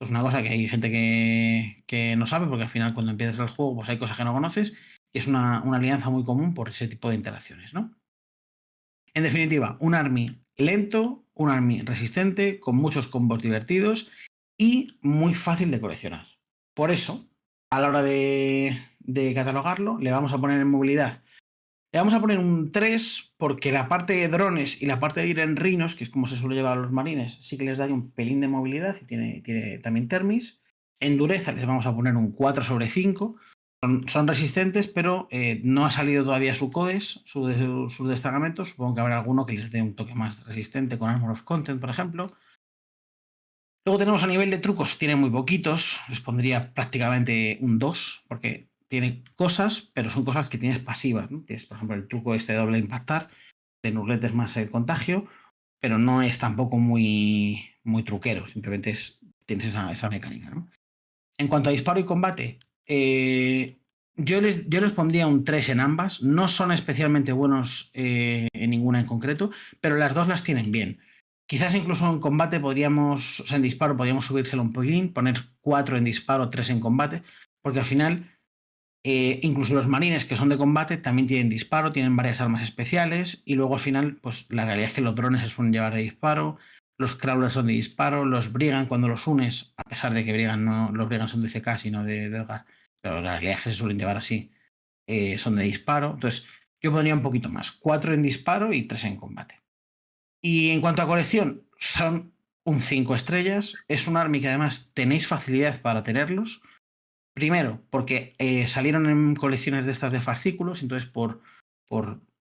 Es una cosa que hay gente que no sabe, porque al final cuando empiezas el juego pues hay cosas que no conoces, y es una alianza muy común por ese tipo de interacciones, ¿no? En definitiva, un army lento, un army resistente, con muchos combos divertidos y muy fácil de coleccionar. Por eso, a la hora de catalogarlo, le vamos a poner en movilidad. Le vamos a poner un 3, porque la parte de drones y la parte de ir en rinos, que es como se suele llevar a los marines, sí que les da un pelín de movilidad y tiene también termis. En dureza les vamos a poner un 4/5. Son resistentes, pero no ha salido todavía su codes, sus destacamentos. Supongo que habrá alguno que les dé un toque más resistente con Armor of Content, por ejemplo. Luego tenemos a nivel de trucos, tiene muy poquitos. Les pondría prácticamente un 2, porque tiene cosas, pero son cosas que tienes pasivas, ¿no? Tienes, por ejemplo, el truco este de doble impactar, de nurletes más el contagio, pero no es tampoco muy truquero, simplemente tienes esa mecánica, ¿no? En cuanto a disparo y combate, yo les pondría un 3 en ambas. No son especialmente buenos en ninguna en concreto, pero las dos las tienen bien. Quizás incluso en combate en disparo podríamos subírselo un poquitín, poner 4 en disparo, 3 en combate, porque al final incluso los marines que son de combate también tienen disparo, tienen varias armas especiales, y luego al final pues la realidad es que los drones se suelen llevar de disparo, los crawlers son de disparo, los Brigand cuando los unes, a pesar de que los Brigand son de CK sino de Edgar, pero la realidad es que se suelen llevar así, son de disparo. Entonces yo pondría un poquito más, 4 en disparo y 3 en combate. Y en cuanto a colección, son un 5 estrellas. Es un army que además tenéis facilidad para tenerlos. Primero, porque salieron en colecciones de estas de fascículos, entonces por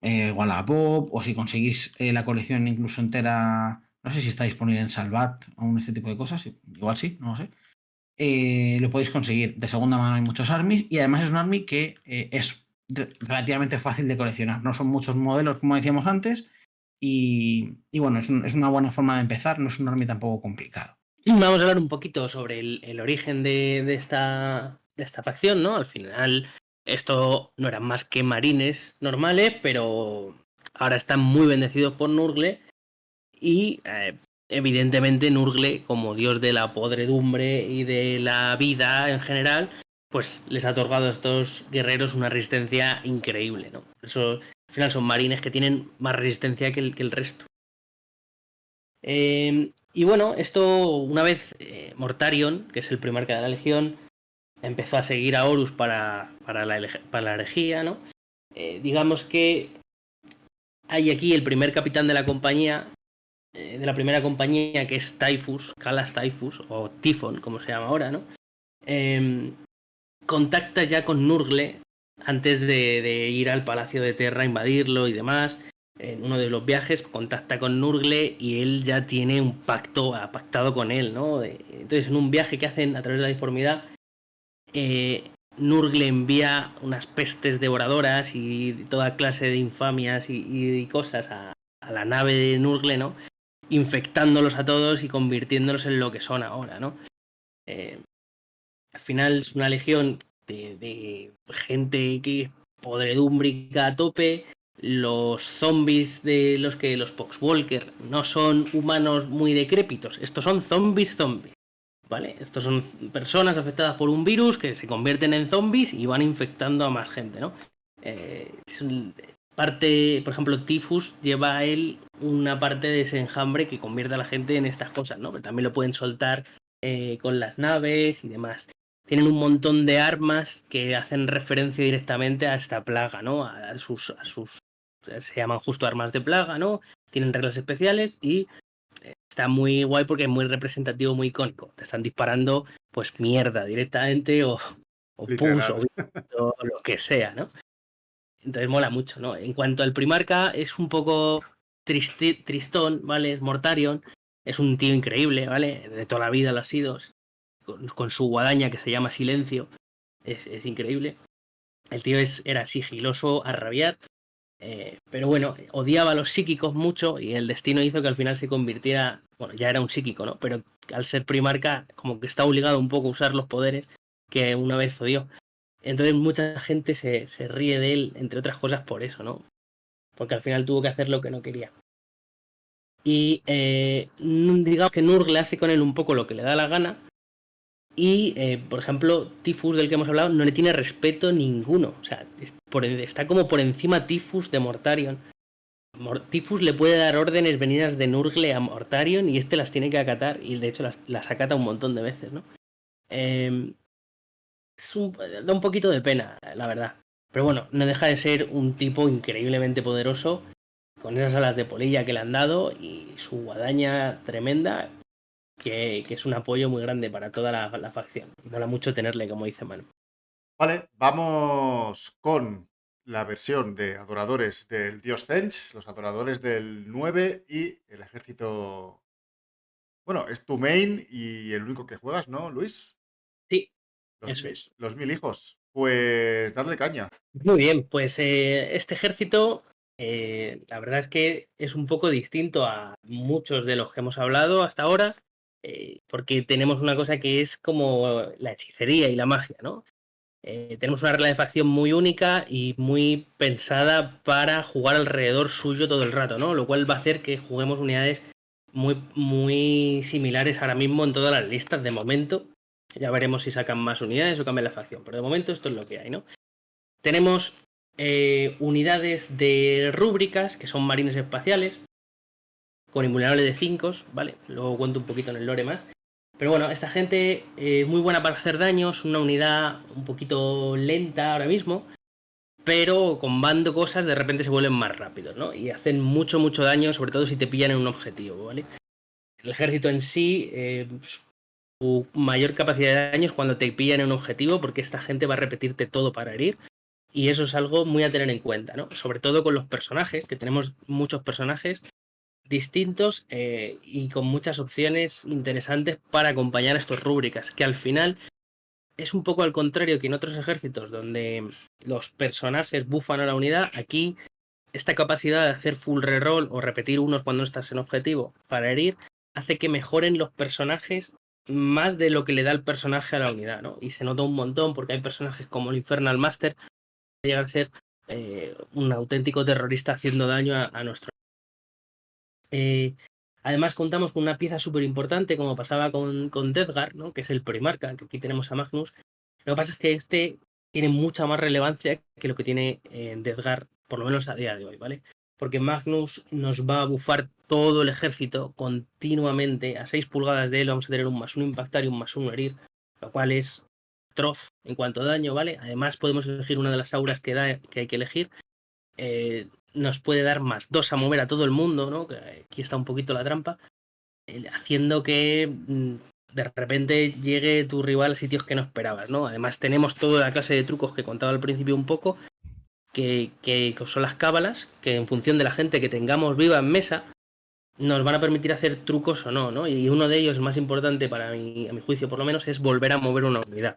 Wallapop, o si conseguís la colección incluso entera, no sé si está disponible en Salvat o este tipo de cosas, igual sí, no lo sé. Lo podéis conseguir. De segunda mano hay muchos armies y además es un army que es relativamente fácil de coleccionar. No son muchos modelos, como decíamos antes, y bueno, es una buena forma de empezar, no es un army tampoco complicado. Vamos a hablar un poquito sobre el origen de esta facción, ¿no? Al final, esto no eran más que marines normales, pero ahora están muy bendecidos por Nurgle y evidentemente Nurgle, como dios de la podredumbre y de la vida en general, pues les ha otorgado a estos guerreros una resistencia increíble, ¿no? Por eso, al final son marines que tienen más resistencia que el resto. Y bueno, esto una vez Mortarion, que es el primarca de la Legión, empezó a seguir a Horus para la herejía, ¿no? Digamos que hay aquí el primer capitán de la compañía, de la primera compañía, que es Typhus, Calas Typhus, o Typhon, como se llama ahora, ¿no? Contacta ya con Nurgle antes de ir al Palacio de Terra a invadirlo y demás. En uno de los viajes contacta con Nurgle y él ya tiene un pacto, ha pactado con él, ¿no? Entonces, en un viaje que hacen a través de la deformidad, Nurgle envía unas pestes devoradoras y toda clase de infamias y cosas a la nave de Nurgle, ¿no? Infectándolos a todos y convirtiéndolos en lo que son ahora, ¿no? Al final es una legión de gente que es podredumbrica a tope. Los zombies de los Poxwalker no son humanos muy decrépitos. Estos son zombies, ¿vale? Estos son personas afectadas por un virus que se convierten en zombies y van infectando a más gente, ¿no? Por ejemplo, Typhus lleva a él una parte de ese enjambre que convierte a la gente en estas cosas, ¿no? Pero también lo pueden soltar con las naves y demás. Tienen un montón de armas que hacen referencia directamente a esta plaga, ¿no? A sus se llaman justo armas de plaga, ¿no? Tienen reglas especiales y está muy guay porque es muy representativo, muy icónico. Te están disparando pues mierda directamente o pus o lo que sea, ¿no? Entonces mola mucho, ¿no? En cuanto al primarca, es un poco tristón, ¿vale? Es Mortarion, es un tío increíble, ¿vale? De toda la vida lo ha sido, con su guadaña que se llama Silencio, es increíble. El tío era sigiloso a rabiar, pero bueno, odiaba a los psíquicos mucho y el destino hizo que al final se convirtiera, bueno, ya era un psíquico, ¿no? Pero al ser primarca, como que está obligado un poco a usar los poderes que una vez odió. Entonces mucha gente se ríe de él, entre otras cosas por eso, ¿no? Porque al final tuvo que hacer lo que no quería. Y digamos que Nurgle hace con él un poco lo que le da la gana. Y, por ejemplo, Typhus, del que hemos hablado, no le tiene respeto ninguno. O sea, está como por encima Typhus de Mortarion. Typhus le puede dar órdenes venidas de Nurgle a Mortarion y este las tiene que acatar. Y de hecho las acata un montón de veces, ¿no? Da un poquito de pena, la verdad. Pero bueno, no deja de ser un tipo increíblemente poderoso, con esas alas de polilla que le han dado y su guadaña tremenda, que es un apoyo muy grande para toda la facción. Mola mucho tenerle, como dice Manu. Vale, vamos con la versión de adoradores del dios Tzench, los adoradores del 9 y el ejército... Bueno, es tu main y el único que juegas, ¿no, Luis? Sí, los 1000 hijos. Pues darle caña. Muy bien, pues este ejército, la verdad es que es un poco distinto a muchos de los que hemos hablado hasta ahora, porque tenemos una cosa que es como la hechicería y la magia, ¿no? Tenemos una regla de facción muy única y muy pensada para jugar alrededor suyo todo el rato, ¿no? Lo cual va a hacer que juguemos unidades muy, muy similares ahora mismo en todas las listas de momento. Ya veremos si sacan más unidades o cambian la facción, pero de momento esto es lo que hay, ¿no? Tenemos unidades de rúbricas, que son marines espaciales, con invulnerable de 5, ¿vale? Luego cuento un poquito en el lore más. Pero bueno, esta gente es muy buena para hacer daños, una unidad un poquito lenta ahora mismo, pero combando cosas de repente se vuelven más rápidos, ¿no? Y hacen mucho, mucho daño, sobre todo si te pillan en un objetivo, ¿vale? El ejército en sí, su mayor capacidad de daño es cuando te pillan en un objetivo, porque esta gente va a repetirte todo para herir. Y eso es algo muy a tener en cuenta, ¿no? Sobre todo con los personajes, que tenemos muchos personajes distintos y con muchas opciones interesantes para acompañar a estas rúbricas, que al final es un poco al contrario que en otros ejércitos donde los personajes bufan a la unidad. Aquí esta capacidad de hacer full reroll o repetir unos cuando estás en objetivo para herir hace que mejoren los personajes más de lo que le da el personaje a la unidad, ¿no? Y se nota un montón porque hay personajes como el Infernal Master que llegan a ser un auténtico terrorista haciendo daño a nuestro. Además contamos con una pieza súper importante, como pasaba con Deathguard, ¿no? Que es el Primarca, que aquí tenemos a Magnus. Lo que pasa es que este tiene mucha más relevancia que lo que tiene Deathguard, por lo menos a día de hoy, ¿vale? Porque Magnus nos va a bufar todo el ejército continuamente. A 6 pulgadas de él vamos a tener un +1 impactar y un +1 herir, lo cual es atroz en cuanto a daño, ¿vale? Además podemos elegir una de las auras que hay que elegir. Nos puede dar +2 a mover a todo el mundo, ¿no? Que aquí está un poquito la trampa, haciendo que de repente llegue tu rival a sitios que no esperabas, ¿no? Además tenemos toda la clase de trucos que contaba al principio un poco, que son las cábalas, que en función de la gente que tengamos viva en mesa, nos van a permitir hacer trucos o no, ¿no? Y uno de ellos, el más importante para mí, a mi juicio por lo menos, es volver a mover una unidad.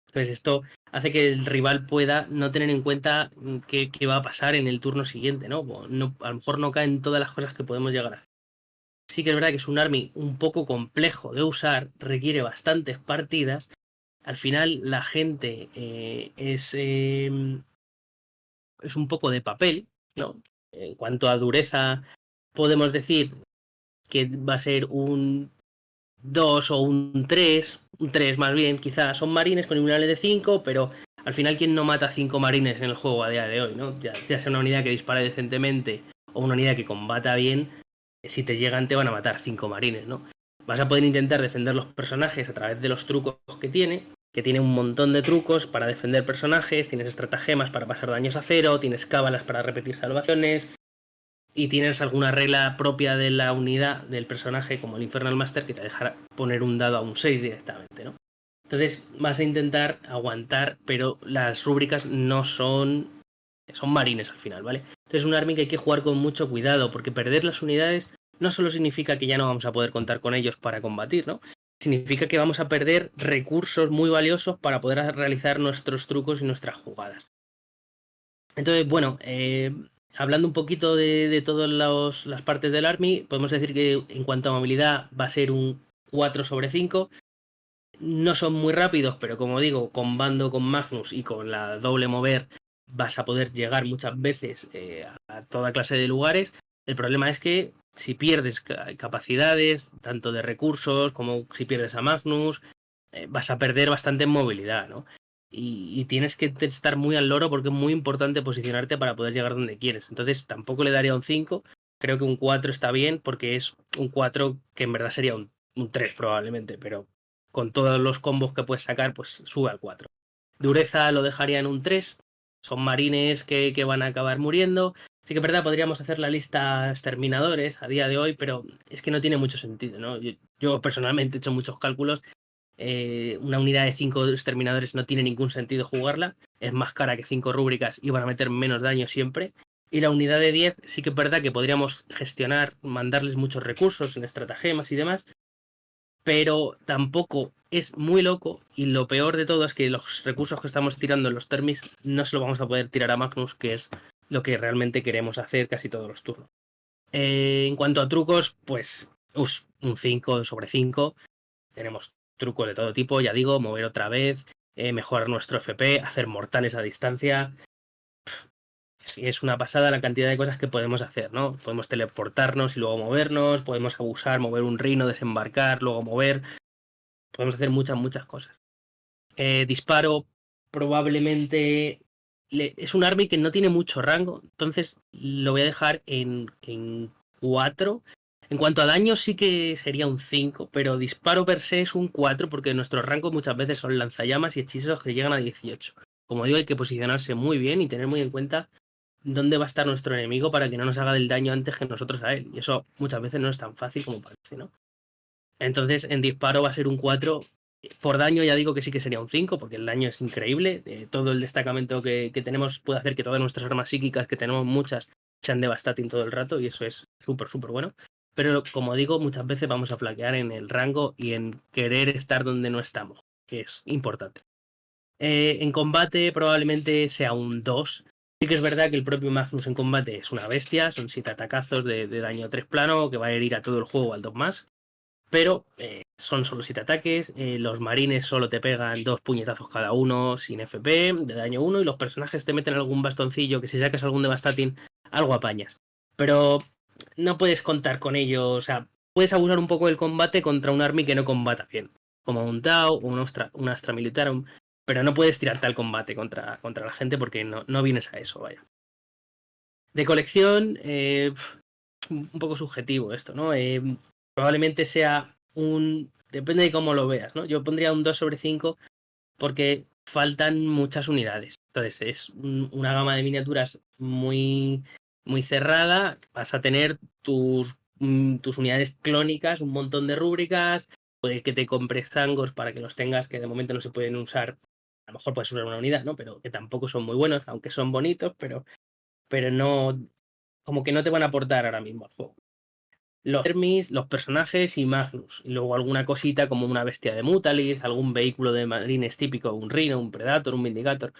Entonces esto hace que el rival pueda no tener en cuenta qué va a pasar en el turno siguiente, ¿no? A lo mejor no caen todas las cosas que podemos llegar a hacer. Sí que es verdad que es un army un poco complejo de usar, requiere bastantes partidas. Al final la gente es un poco de papel, ¿no? En cuanto a dureza, podemos decir que va a ser un 2 o un 3 más bien, quizás. Son marines con inmunidades de 5, pero al final, ¿quién no mata 5 marines en el juego a día de hoy, ¿no? Ya sea una unidad que dispare decentemente o una unidad que combata bien, si te llegan te van a matar 5 marines, ¿no? Vas a poder intentar defender los personajes a través de los trucos que tiene un montón de trucos para defender personajes, tienes estratagemas para pasar daños a 0, tienes cábalas para repetir salvaciones, y tienes alguna regla propia de la unidad del personaje, como el Infernal Master, que te dejará poner un dado a un 6 directamente, ¿no? Entonces vas a intentar aguantar, pero las rúbricas no son marines al final, ¿vale? Entonces es un army que hay que jugar con mucho cuidado, porque perder las unidades no solo significa que ya no vamos a poder contar con ellos para combatir, ¿no? Significa que vamos a perder recursos muy valiosos para poder realizar nuestros trucos y nuestras jugadas. Entonces, bueno, hablando un poquito de todas las partes del army, podemos decir que en cuanto a movilidad va a ser un 4/5. No son muy rápidos, pero como digo, con Bando, con Magnus y con la doble mover vas a poder llegar muchas veces a toda clase de lugares. El problema es que si pierdes capacidades, tanto de recursos como si pierdes a Magnus, vas a perder bastante en movilidad, ¿no? Y tienes que estar muy al loro porque es muy importante posicionarte para poder llegar donde quieres. Entonces tampoco le daría un 5, creo que un 4 está bien porque es un 4 que en verdad sería un 3 probablemente, pero con todos los combos que puedes sacar, pues sube al 4. Dureza lo dejaría en un 3, son marines que van a acabar muriendo. Sí que es verdad, podríamos hacer la lista exterminadores a día de hoy, pero es que no tiene mucho sentido, ¿no? Yo personalmente he hecho muchos cálculos. Una unidad de 5 exterminadores no tiene ningún sentido jugarla, es más cara que 5 rúbricas y van a meter menos daño siempre. Y la unidad de 10 sí que es verdad que podríamos gestionar, mandarles muchos recursos en estratagemas y demás, pero tampoco es muy loco, y lo peor de todo es que los recursos que estamos tirando en los termis no se los vamos a poder tirar a Magnus, que es lo que realmente queremos hacer casi todos los turnos. En cuanto a trucos, pues un 5/5. Tenemos trucos de todo tipo, ya digo, mover otra vez, mejorar nuestro FP, hacer mortales a distancia. Es una pasada la cantidad de cosas que podemos hacer, ¿no? Podemos teleportarnos y luego movernos, podemos abusar, mover un reino, desembarcar, luego mover. Podemos hacer muchas cosas. Disparo, probablemente es un army que no tiene mucho rango, entonces lo voy a dejar en 4. En cuanto a daño sí que sería un 5, pero disparo per se es un 4 porque nuestros rangos muchas veces son lanzallamas y hechizos que llegan a 18. Como digo, hay que posicionarse muy bien y tener muy en cuenta dónde va a estar nuestro enemigo para que no nos haga del daño antes que nosotros a él. Y eso muchas veces no es tan fácil como parece, ¿no? Entonces en disparo va a ser un 4. Por daño ya digo que sí que sería un 5, porque el daño es increíble. Todo el destacamento que tenemos puede hacer que todas nuestras armas psíquicas, que tenemos muchas, sean devastating todo el rato, y eso es súper, súper bueno. Pero como digo, muchas veces vamos a flaquear en el rango y en querer estar donde no estamos, que es importante. En combate probablemente sea un 2. Sí que es verdad que el propio Magnus en combate es una bestia, son 7 atacazos de daño 3 plano, que va a herir a todo el juego al 2 más. Pero son solo 7 ataques, los marines solo te pegan 2 puñetazos cada uno sin FP de daño 1 y los personajes te meten algún bastoncillo que si sacas algún devastating algo apañas. Pero no puedes contar con ello, o sea, puedes abusar un poco del combate contra un army que no combata bien, como un Tau o un Astra Militarum, pero no puedes tirarte al combate contra la gente porque no vienes a eso, vaya. De colección, un poco subjetivo esto, ¿no? Probablemente sea depende de cómo lo veas, ¿no? Yo pondría un 2/5 porque faltan muchas unidades. Entonces es una gama de miniaturas muy, muy cerrada. Vas a tener tus unidades clónicas, un montón de rúbricas, puede que te compres zangos para que los tengas, que de momento no se pueden usar. A lo mejor puedes usar una unidad, ¿no? Pero que tampoco son muy buenos, aunque son bonitos, pero no, como que no te van a aportar ahora mismo al juego. Los Hermes, los personajes y Magnus. Y luego alguna cosita como una bestia de Mutalith, algún vehículo de marines típico, un Rhino, un Predator, un Vindicator.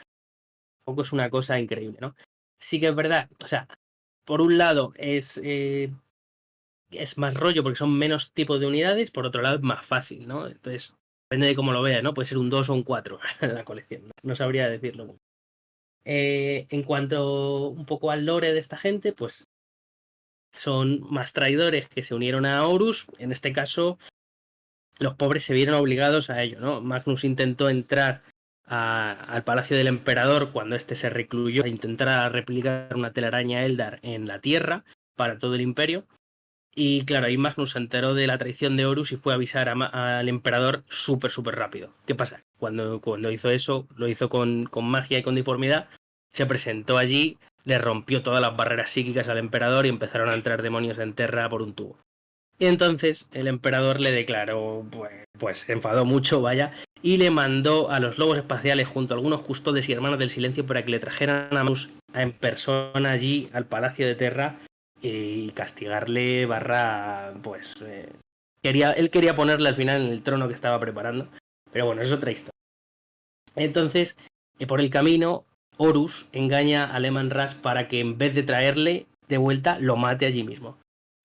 Tampoco es una cosa increíble, ¿no? Sí que es verdad, o sea, por un lado es más rollo porque son menos tipos de unidades, por otro lado es más fácil, ¿no? Entonces, depende de cómo lo veas, ¿no? Puede ser un 2 o un 4 en la colección, no sabría decirlo. En cuanto un poco al lore de esta gente, pues son más traidores que se unieron a Horus. En este caso, los pobres se vieron obligados a ello, ¿no? Magnus intentó entrar al palacio del emperador cuando este se recluyó a intentar replicar una telaraña Eldar en la tierra para todo el imperio. Y claro, ahí Magnus se enteró de la traición de Horus y fue a avisar al emperador súper, súper rápido. ¿Qué pasa? Cuando hizo eso, lo hizo con magia y con deformidad, se presentó allí, le rompió todas las barreras psíquicas al emperador y empezaron a entrar demonios en Terra por un tubo. Y entonces el emperador le declaró, pues se enfadó mucho, vaya, y le mandó a los lobos espaciales junto a algunos custodes y hermanos del silencio para que le trajeran a Magnus en persona allí al palacio de Terra y castigarle pues él quería ponerle al final en el trono que estaba preparando, pero bueno, es otra historia. Entonces, por el camino, Horus engaña a Leman Russ para que en vez de traerle de vuelta, lo mate allí mismo.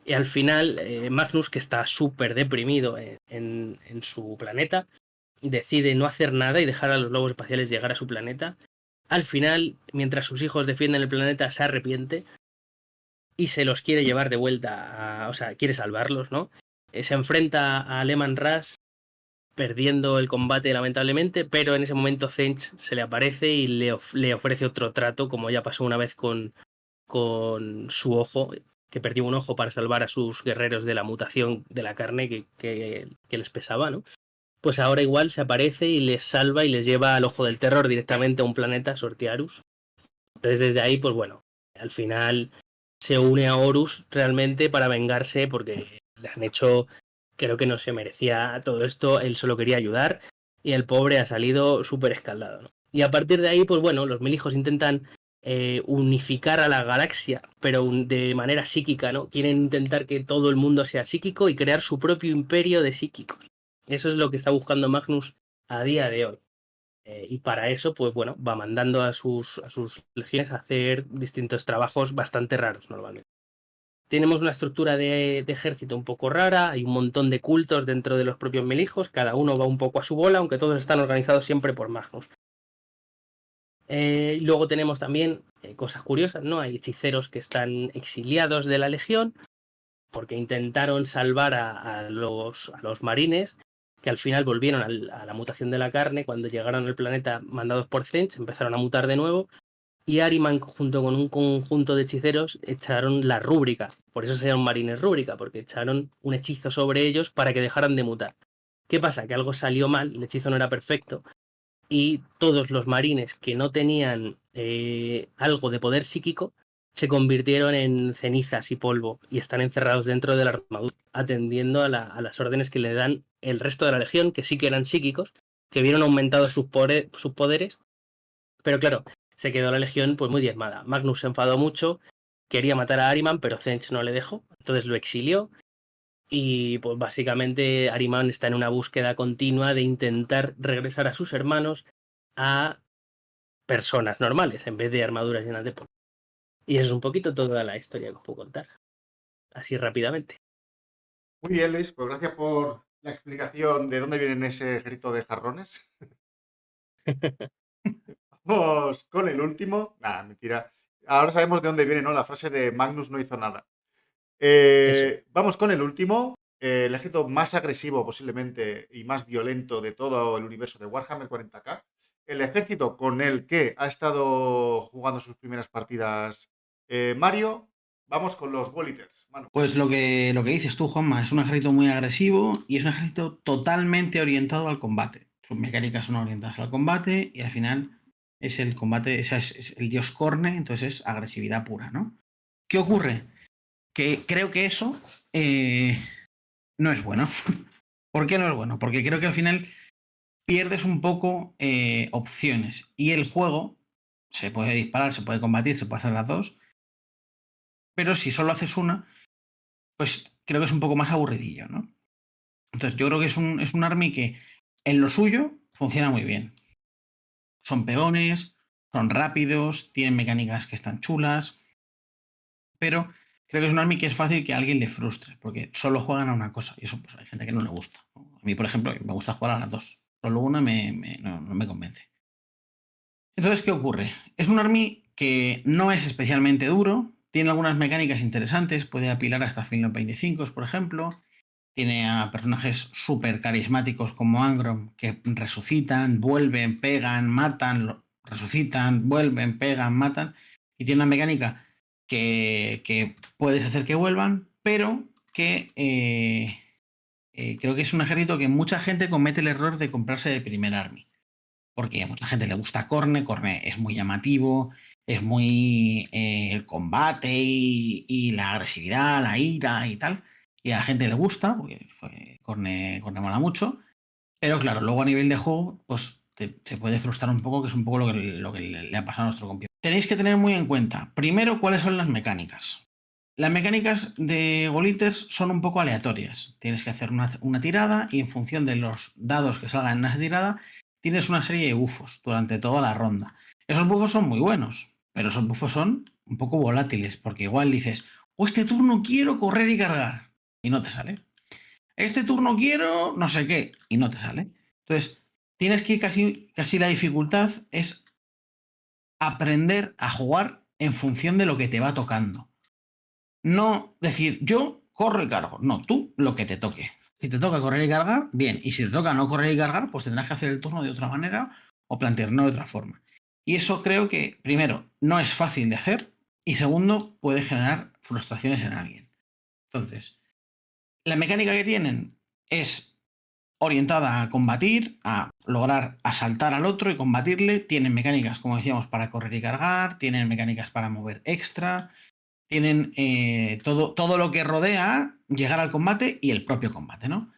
Y al final, Magnus, que está súper deprimido en su planeta, decide no hacer nada y dejar a los lobos espaciales llegar a su planeta. Al final, mientras sus hijos defienden el planeta, se arrepiente y se los quiere llevar de vuelta, o sea, quiere salvarlos, ¿no? Se enfrenta a Leman Russ, perdiendo el combate lamentablemente, pero en ese momento Zench se le aparece y le ofrece otro trato, como ya pasó una vez con su ojo, que perdió un ojo para salvar a sus guerreros de la mutación de la carne que les pesaba, ¿no? Pues ahora igual se aparece y les salva y les lleva al ojo del terror directamente a un planeta, Sortiarus. Entonces desde ahí, pues bueno, al final se une a Horus realmente para vengarse porque le han hecho, creo que no se merecía todo esto, él solo quería ayudar y el pobre ha salido súper escaldado, ¿no? Y a partir de ahí, pues bueno, los mil hijos intentan unificar a la galaxia, pero de manera psíquica, ¿no? Quieren intentar que todo el mundo sea psíquico y crear su propio imperio de psíquicos. Eso es lo que está buscando Magnus a día de hoy. Y para eso, pues bueno, va mandando a sus legiones a hacer distintos trabajos bastante raros normalmente. Tenemos una estructura de ejército un poco rara, hay un montón de cultos dentro de los propios milijos, cada uno va un poco a su bola, aunque todos están organizados siempre por Magnus. Luego tenemos también cosas curiosas, ¿no? Hay hechiceros que están exiliados de la legión porque intentaron salvar a los marines, que al final volvieron a la mutación de la carne. Cuando llegaron al planeta mandados por Zench, empezaron a mutar de nuevo, y Ahriman, junto con un conjunto de hechiceros, echaron la rúbrica. Por eso se llaman marines rúbrica, porque echaron un hechizo sobre ellos para que dejaran de mutar. ¿Qué pasa? Que algo salió mal, el hechizo no era perfecto, y todos los marines que no tenían algo de poder psíquico se convirtieron en cenizas y polvo y están encerrados dentro de la armadura, atendiendo a las órdenes que le dan el resto de la legión, que sí que eran psíquicos, que vieron aumentados sus poderes, pero claro, se quedó la legión pues muy diezmada. Magnus se enfadó mucho, quería matar a Ahriman, pero Zench no le dejó, entonces lo exilió. Y pues básicamente Ahriman está en una búsqueda continua de intentar regresar a sus hermanos a personas normales en vez de armaduras llenas de polvo. Y eso es un poquito toda la historia que os puedo contar, así rápidamente. Muy bien, Luis, pues gracias por la explicación de dónde vienen ese ejército de jarrones. Vamos con el último. Nada, mentira. Ahora sabemos de dónde viene, ¿no? La frase de Magnus no hizo nada. Vamos con el último. El ejército más agresivo posiblemente y más violento de todo el universo de Warhammer 40k. El ejército con el que ha estado jugando sus primeras partidas Mario. Vamos con los Wall Eaters. Manu. Pues lo que dices tú, Juanma, es un ejército muy agresivo y es un ejército totalmente orientado al combate. Sus mecánicas son orientadas al combate y al final es el combate, es el dios Corne, entonces es agresividad pura, ¿no? ¿Qué ocurre? Que creo que eso no es bueno. ¿Por qué no es bueno? Porque creo que al final pierdes un poco opciones y el juego se puede disparar, se puede combatir, se puede hacer las dos, pero si solo haces una, pues creo que es un poco más aburridillo, ¿no? Entonces yo creo que es un army que en lo suyo funciona muy bien. Son peones, son rápidos, tienen mecánicas que están chulas, pero creo que es un army que es fácil que a alguien le frustre, porque solo juegan a una cosa, y eso pues hay gente que no le gusta. A mí, por ejemplo, me gusta jugar a las dos, solo una no me convence. Entonces, ¿qué ocurre? Es un army que no es especialmente duro, tiene algunas mecánicas interesantes, puede apilar hasta Finlop 25, por ejemplo, tiene a personajes súper carismáticos como Angron, que resucitan, vuelven, pegan, matan, resucitan, vuelven, pegan, matan, y tiene una mecánica que puedes hacer que vuelvan, pero que creo que es un ejército que mucha gente comete el error de comprarse de primer army. Porque a mucha gente le gusta Corne es muy llamativo, es muy el combate y la agresividad, la ira y tal, y a la gente le gusta, porque Corne mola mucho, pero claro, luego a nivel de juego, pues se puede frustrar un poco, que es un poco lo que le ha pasado a nuestro compi. Tenéis que tener muy en cuenta, primero, cuáles son las mecánicas. Las mecánicas de Wall Eaters son un poco aleatorias. Tienes que hacer una tirada y en función de los dados que salgan en esa tirada, tienes una serie de bufos durante toda la ronda. Esos bufos son muy buenos, pero esos bufos son un poco volátiles, porque igual dices, este turno quiero correr y cargar, y no te sale. Este turno quiero no sé qué, y no te sale. Entonces, tienes que ir casi la dificultad es aprender a jugar en función de lo que te va tocando. No decir, yo corro y cargo. No, tú lo que te toque. Si te toca correr y cargar, bien. Y si te toca no correr y cargar, pues tendrás que hacer el turno de otra manera o plantearlo de otra forma. Y eso creo que, primero, no es fácil de hacer y segundo, puede generar frustraciones en alguien. Entonces, la mecánica que tienen es orientada a combatir, a lograr asaltar al otro y combatirle. Tienen mecánicas, como decíamos, para correr y cargar, tienen mecánicas para mover extra, tienen todo lo que rodea llegar al combate y el propio combate, ¿no?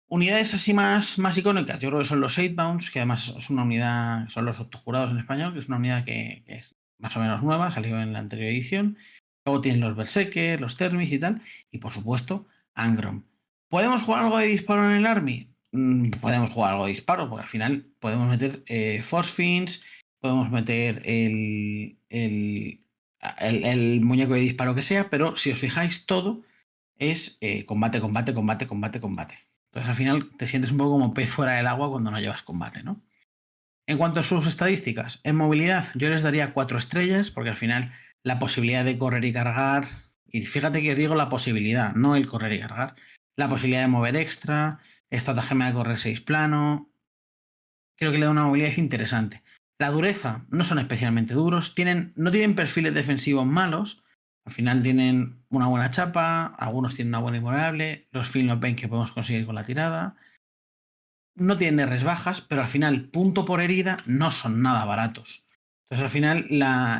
Unidades así más icónicas, yo creo que son los 8-bounds, que además es una unidad, son los octojurados en español, que es una unidad que es más o menos nueva, salió en la anterior edición. Luego tienen los Berserkers, los Thermis y tal, y por supuesto, Angron. ¿Podemos jugar algo de disparo en el Army? Podemos jugar algo de disparo, porque al final podemos meter Force Fiends, podemos meter el muñeco de disparo que sea, pero si os fijáis, todo es combate, combate, combate, combate, combate. Entonces al final te sientes un poco como pez fuera del agua cuando no llevas combate, ¿no? En cuanto a sus estadísticas, en movilidad yo les daría 4 estrellas, porque al final la posibilidad de correr y cargar, y fíjate que os digo la posibilidad, no el correr y cargar, la posibilidad de mover extra, estratagema de correr 6 plano, creo que le da una movilidad interesante. La dureza no son especialmente duros, no tienen perfiles defensivos malos, al final tienen una buena chapa, algunos tienen una buena invulnerable, los Finlop que podemos conseguir con la tirada. No tienen Rs bajas, pero al final, punto por herida, no son nada baratos. Entonces, al final,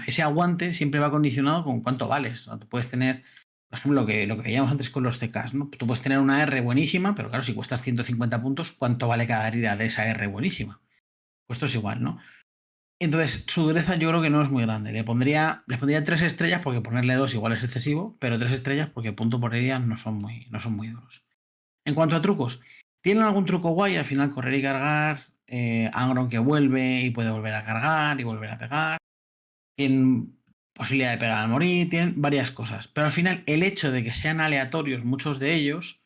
ese aguante siempre va condicionado con cuánto vales, ¿no? Tú puedes tener, por ejemplo, lo que veíamos antes con los CKs, ¿no? Tú puedes tener una R buenísima, pero claro, si cuestas 150 puntos, ¿cuánto vale cada herida de esa R buenísima? Pues esto es igual, ¿no? Entonces, su dureza yo creo que no es muy grande. Le pondría 3 estrellas porque ponerle 2 igual es excesivo, pero 3 estrellas porque punto por herida no son muy duros. En cuanto a trucos, ¿tienen algún truco guay? Al final, correr y cargar, Angron que vuelve y puede volver a cargar y volver a pegar. Tienen posibilidad de pegar al morir, tienen varias cosas. Pero al final, el hecho de que sean aleatorios muchos de ellos,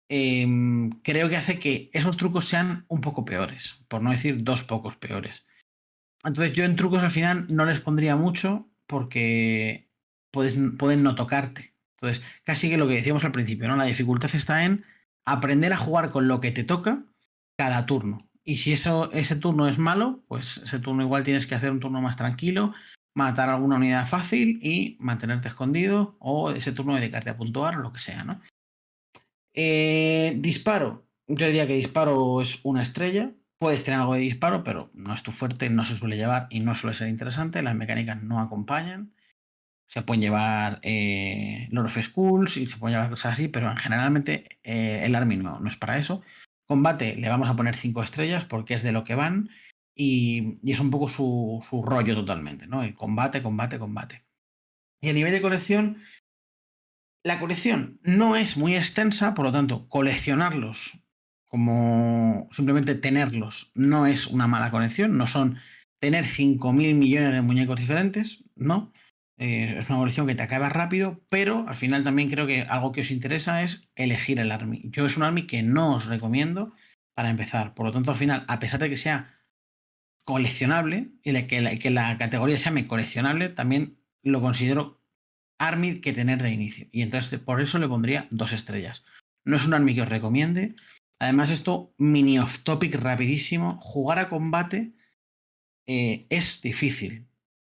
creo que hace que esos trucos sean un poco peores, por no decir dos pocos peores. Entonces yo en trucos al final no les pondría mucho porque pueden no tocarte. Entonces, casi que lo que decíamos al principio, ¿no? La dificultad está en aprender a jugar con lo que te toca cada turno. Y si ese turno es malo, pues ese turno igual tienes que hacer un turno más tranquilo, matar alguna unidad fácil y mantenerte escondido, o ese turno dedicarte a puntuar o lo que sea, ¿no? Disparo. Yo diría que disparo es una estrella. Puedes tener algo de disparo, pero no es tu fuerte, no se suele llevar y no suele ser interesante. Las mecánicas no acompañan. Se pueden llevar Lord of Schools y se pueden llevar cosas así, pero generalmente el Army no es para eso. Combate le vamos a poner 5 estrellas porque es de lo que van y es un poco su rollo totalmente, ¿no? El combate. Y a nivel de colección, la colección no es muy extensa, por lo tanto, coleccionarlos como simplemente tenerlos no es una mala colección, no son tener 5.000 millones de muñecos diferentes, no. Es una colección que te acaba rápido, pero al final también creo que algo que os interesa es elegir el army. Yo es un army que no os recomiendo para empezar, por lo tanto, al final, a pesar de que sea coleccionable y que la categoría se llame coleccionable, también lo considero army que tener de inicio. Y entonces por eso le pondría 2 estrellas. No es un army que os recomiende. Además, esto, mini off topic rapidísimo. Jugar a combate es difícil.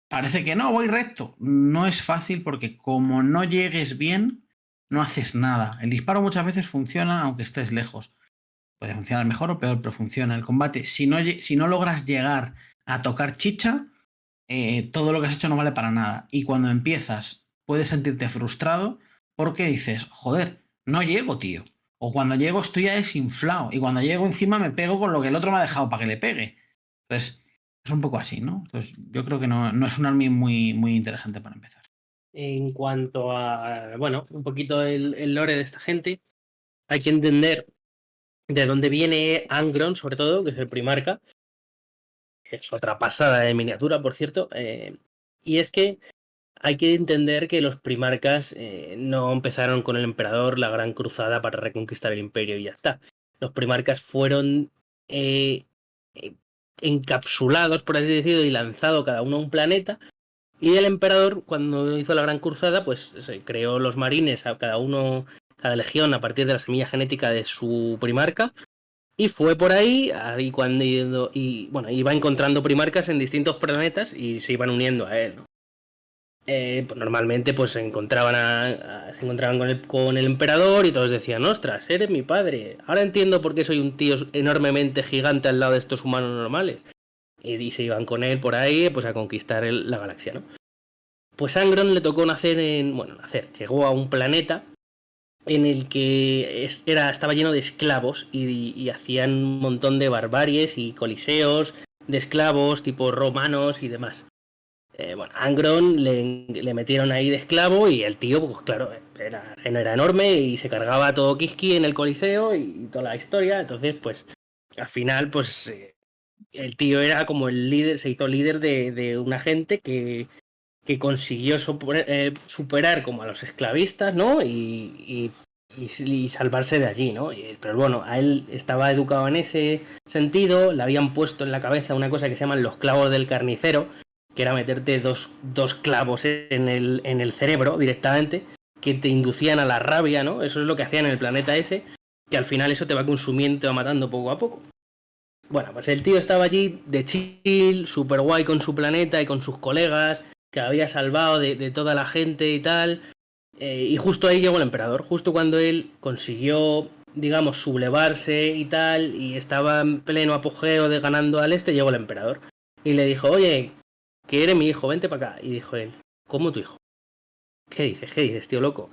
Parece que no, voy recto. No es fácil porque como no llegues bien, no haces nada. El disparo muchas veces funciona aunque estés lejos. Puede funcionar mejor o peor, pero funciona. El combate, si no logras llegar a tocar chicha, todo lo que has hecho no vale para nada. Y cuando empiezas, puedes sentirte frustrado porque dices, joder, no llego, tío. O cuando llego estoy ya desinflado. Y cuando llego encima me pego con lo que el otro me ha dejado para que le pegue. Entonces, es un poco así, ¿no? Entonces, yo creo que no es un army muy interesante para empezar. En cuanto a, bueno, un poquito el lore de esta gente, hay que entender de dónde viene Angron, sobre todo, que es el primarca, que es otra pasada de miniatura, por cierto, y es que hay que entender que los primarcas no empezaron con el emperador la gran cruzada para reconquistar el imperio y ya está. Los primarcas fueron encapsulados, por así decirlo, y lanzados cada uno a un planeta. Y el emperador, cuando hizo la gran cruzada, pues se creó los marines, a cada legión, a partir de la semilla genética de su primarca. Y fue por ahí cuando bueno, iba encontrando primarcas en distintos planetas y se iban uniendo a él, ¿no? Pues normalmente pues se encontraban con el emperador y todos decían, ostras, eres mi padre, ahora entiendo por qué soy un tío enormemente gigante al lado de estos humanos normales. Y se iban con él por ahí pues a conquistar la galaxia, ¿no? Pues a Angron le tocó llegó a un planeta en el que estaba lleno de esclavos y hacían un montón de barbaries y coliseos de esclavos tipo romanos y demás. Bueno, Angron le metieron ahí de esclavo y el tío, pues claro, era enorme y se cargaba todo Kiski en el coliseo y toda la historia. Entonces, pues, al final, pues, el tío era como el líder, se hizo líder de una gente que consiguió superar como a los esclavistas, ¿no? Y salvarse de allí, ¿no? Pero bueno, a él estaba educado en ese sentido, le habían puesto en la cabeza una cosa que se llaman los clavos del carnicero, que era meterte dos clavos en el cerebro directamente, que te inducían a la rabia, ¿no? Eso es lo que hacían en el planeta ese, que al final eso te va consumiendo, te va matando poco a poco. Bueno, pues el tío estaba allí de chill, super guay con su planeta y con sus colegas, que había salvado de toda la gente y tal. Y justo ahí llegó el emperador, justo cuando él consiguió, digamos, sublevarse y tal, y estaba en pleno apogeo de ganando al este, llegó el emperador. Y le dijo, oye, que eres mi hijo, vente para acá. Y dijo él, ¿cómo tu hijo? ¿Qué dices, tío loco?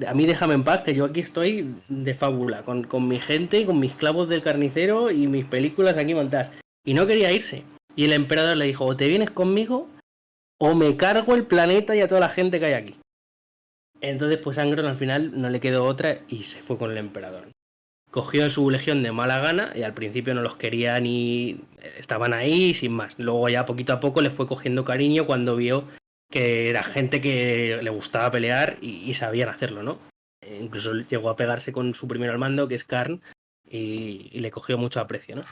A mí déjame en paz, que yo aquí estoy de fábula, con mi gente, con mis clavos del carnicero y mis películas aquí montadas. Y no quería irse. Y el emperador le dijo, o te vienes conmigo o me cargo el planeta y a toda la gente que hay aquí. Entonces, pues Angron al final no le quedó otra y se fue con el emperador. Cogió su legión de mala gana y al principio no los quería ni... Estaban ahí sin más. Luego ya poquito a poco le fue cogiendo cariño cuando vio que era gente que le gustaba pelear y sabían hacerlo, ¿no? Incluso llegó a pegarse con su primero al mando, que es Karn, y le cogió mucho aprecio, ¿no?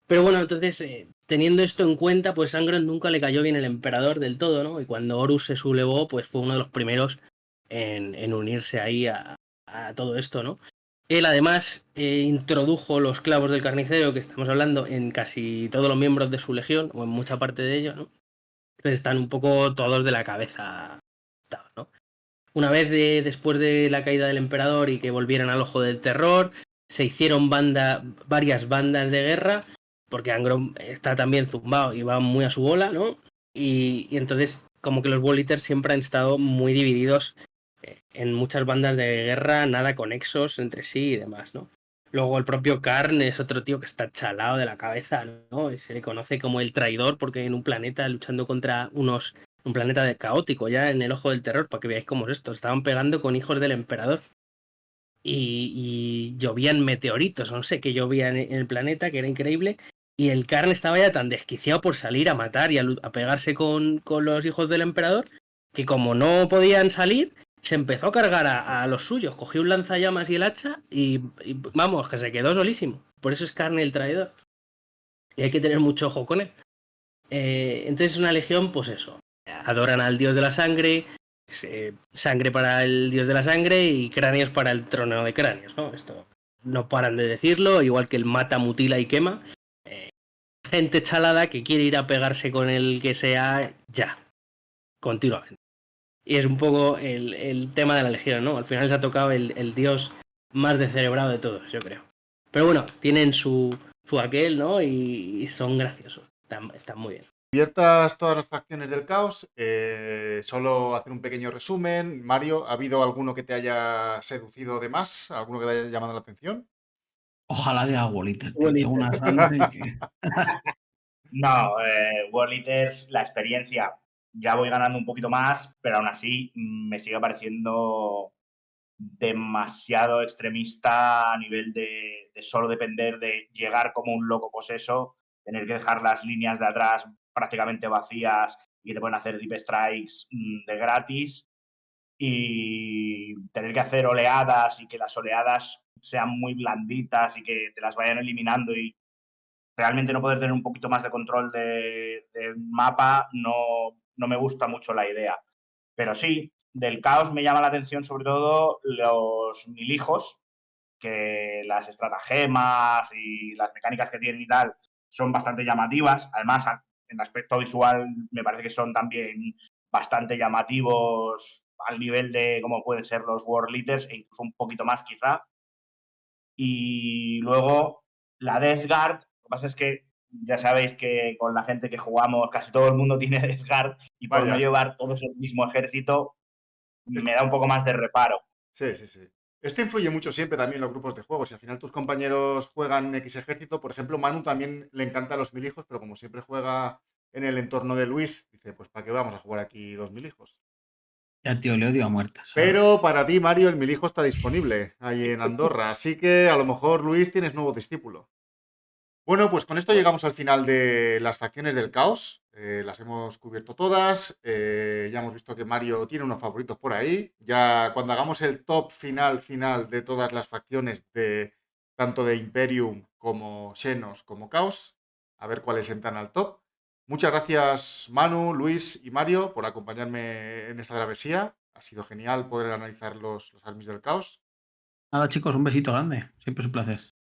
Pero bueno, entonces, teniendo esto en cuenta, pues Angron nunca le cayó bien el emperador del todo, ¿no? Y cuando Horus se sublevó, pues fue uno de los primeros en unirse ahí a todo esto, ¿no? Él además introdujo los clavos del carnicero, que estamos hablando, en casi todos los miembros de su legión, o en mucha parte de ellos, ¿no? Entonces están un poco todos de la cabeza, ¿no? Una vez después de la caída del emperador y que volvieran al ojo del terror, se hicieron varias bandas de guerra, porque Angron está también zumbado y va muy a su bola, ¿no? Y entonces como que los World Eaters siempre han estado muy divididos en muchas bandas de guerra, nada conexos entre sí y demás, ¿no? Luego el propio Karn es otro tío que está chalado de la cabeza, ¿no? Y se le conoce como el traidor porque en un planeta luchando contra un planeta caótico ya en el ojo del terror, para que veáis cómo es esto. Estaban pegando con hijos del emperador. Y llovían meteoritos, no sé qué llovía en el planeta, que era increíble. Y el Karn estaba ya tan desquiciado por salir a matar y a pegarse con los hijos del emperador, que como no podían salir, se empezó a cargar a los suyos. Cogió un lanzallamas y el hacha y vamos, que se quedó solísimo. Por eso es Karn el traidor. Y hay que tener mucho ojo con él. Entonces una legión, pues eso. Adoran al dios de la sangre, sangre para el dios de la sangre y cráneos para el trono de cráneos, ¿no? Esto no paran de decirlo, igual que el mata, mutila y quema. Gente chalada que quiere ir a pegarse con el que sea ya, continuamente. Y es un poco el tema de la legión, ¿no? Al final se ha tocado el dios más descerebrado de todos, yo creo. Pero bueno, tienen su aquel, ¿no? Y son graciosos. Están muy bien. Abiertas todas las facciones del caos, solo hacer un pequeño resumen. Mario, ¿ha habido alguno que te haya seducido de más? ¿Alguno que te haya llamado la atención? Ojalá de abuelita, tío. Tengo unas ganas de que... No, World Eaters, la experiencia, ya voy ganando un poquito más, pero aún así me sigue pareciendo demasiado extremista a nivel de solo depender de llegar como un loco poseso, tener que dejar las líneas de atrás prácticamente vacías y que te pueden hacer deep strikes de gratis y tener que hacer oleadas y que las oleadas sean muy blanditas y que te las vayan eliminando y realmente no poder tener un poquito más de control del mapa, no me gusta mucho la idea. Pero sí, del caos me llama la atención sobre todo los milijos, que las estratagemas y las mecánicas que tienen y tal son bastante llamativas. Además, en aspecto visual me parece que son también bastante llamativos al nivel de cómo pueden ser los World Eaters e incluso un poquito más quizá. Y luego la Death Guard, lo que pasa es que ya sabéis que con la gente que jugamos casi todo el mundo tiene Death Guard y por no llevar todos el mismo ejército me da un poco más de reparo. Sí, sí, sí. Esto influye mucho siempre también en los grupos de juego. Si al final tus compañeros juegan X ejército, por ejemplo, Manu también le encanta los milijos, pero como siempre juega en el entorno de Luis, dice, pues ¿para qué vamos a jugar aquí dos milijos? Ya, tío, le odio a muerte. ¿sabes? Pero para ti, Mario, el milijo está disponible ahí en Andorra, así que a lo mejor, Luis, tienes nuevo discípulo. Bueno, pues con esto llegamos al final de las facciones del caos. Las hemos cubierto todas. Ya hemos visto que Mario tiene unos favoritos por ahí. Ya cuando hagamos el top final de todas las facciones de tanto de Imperium como Xenos como Caos, a ver cuáles entran al top. Muchas gracias Manu, Luis y Mario por acompañarme en esta travesía. Ha sido genial poder analizar los armies del caos. Nada, chicos, un besito grande. Siempre es un placer.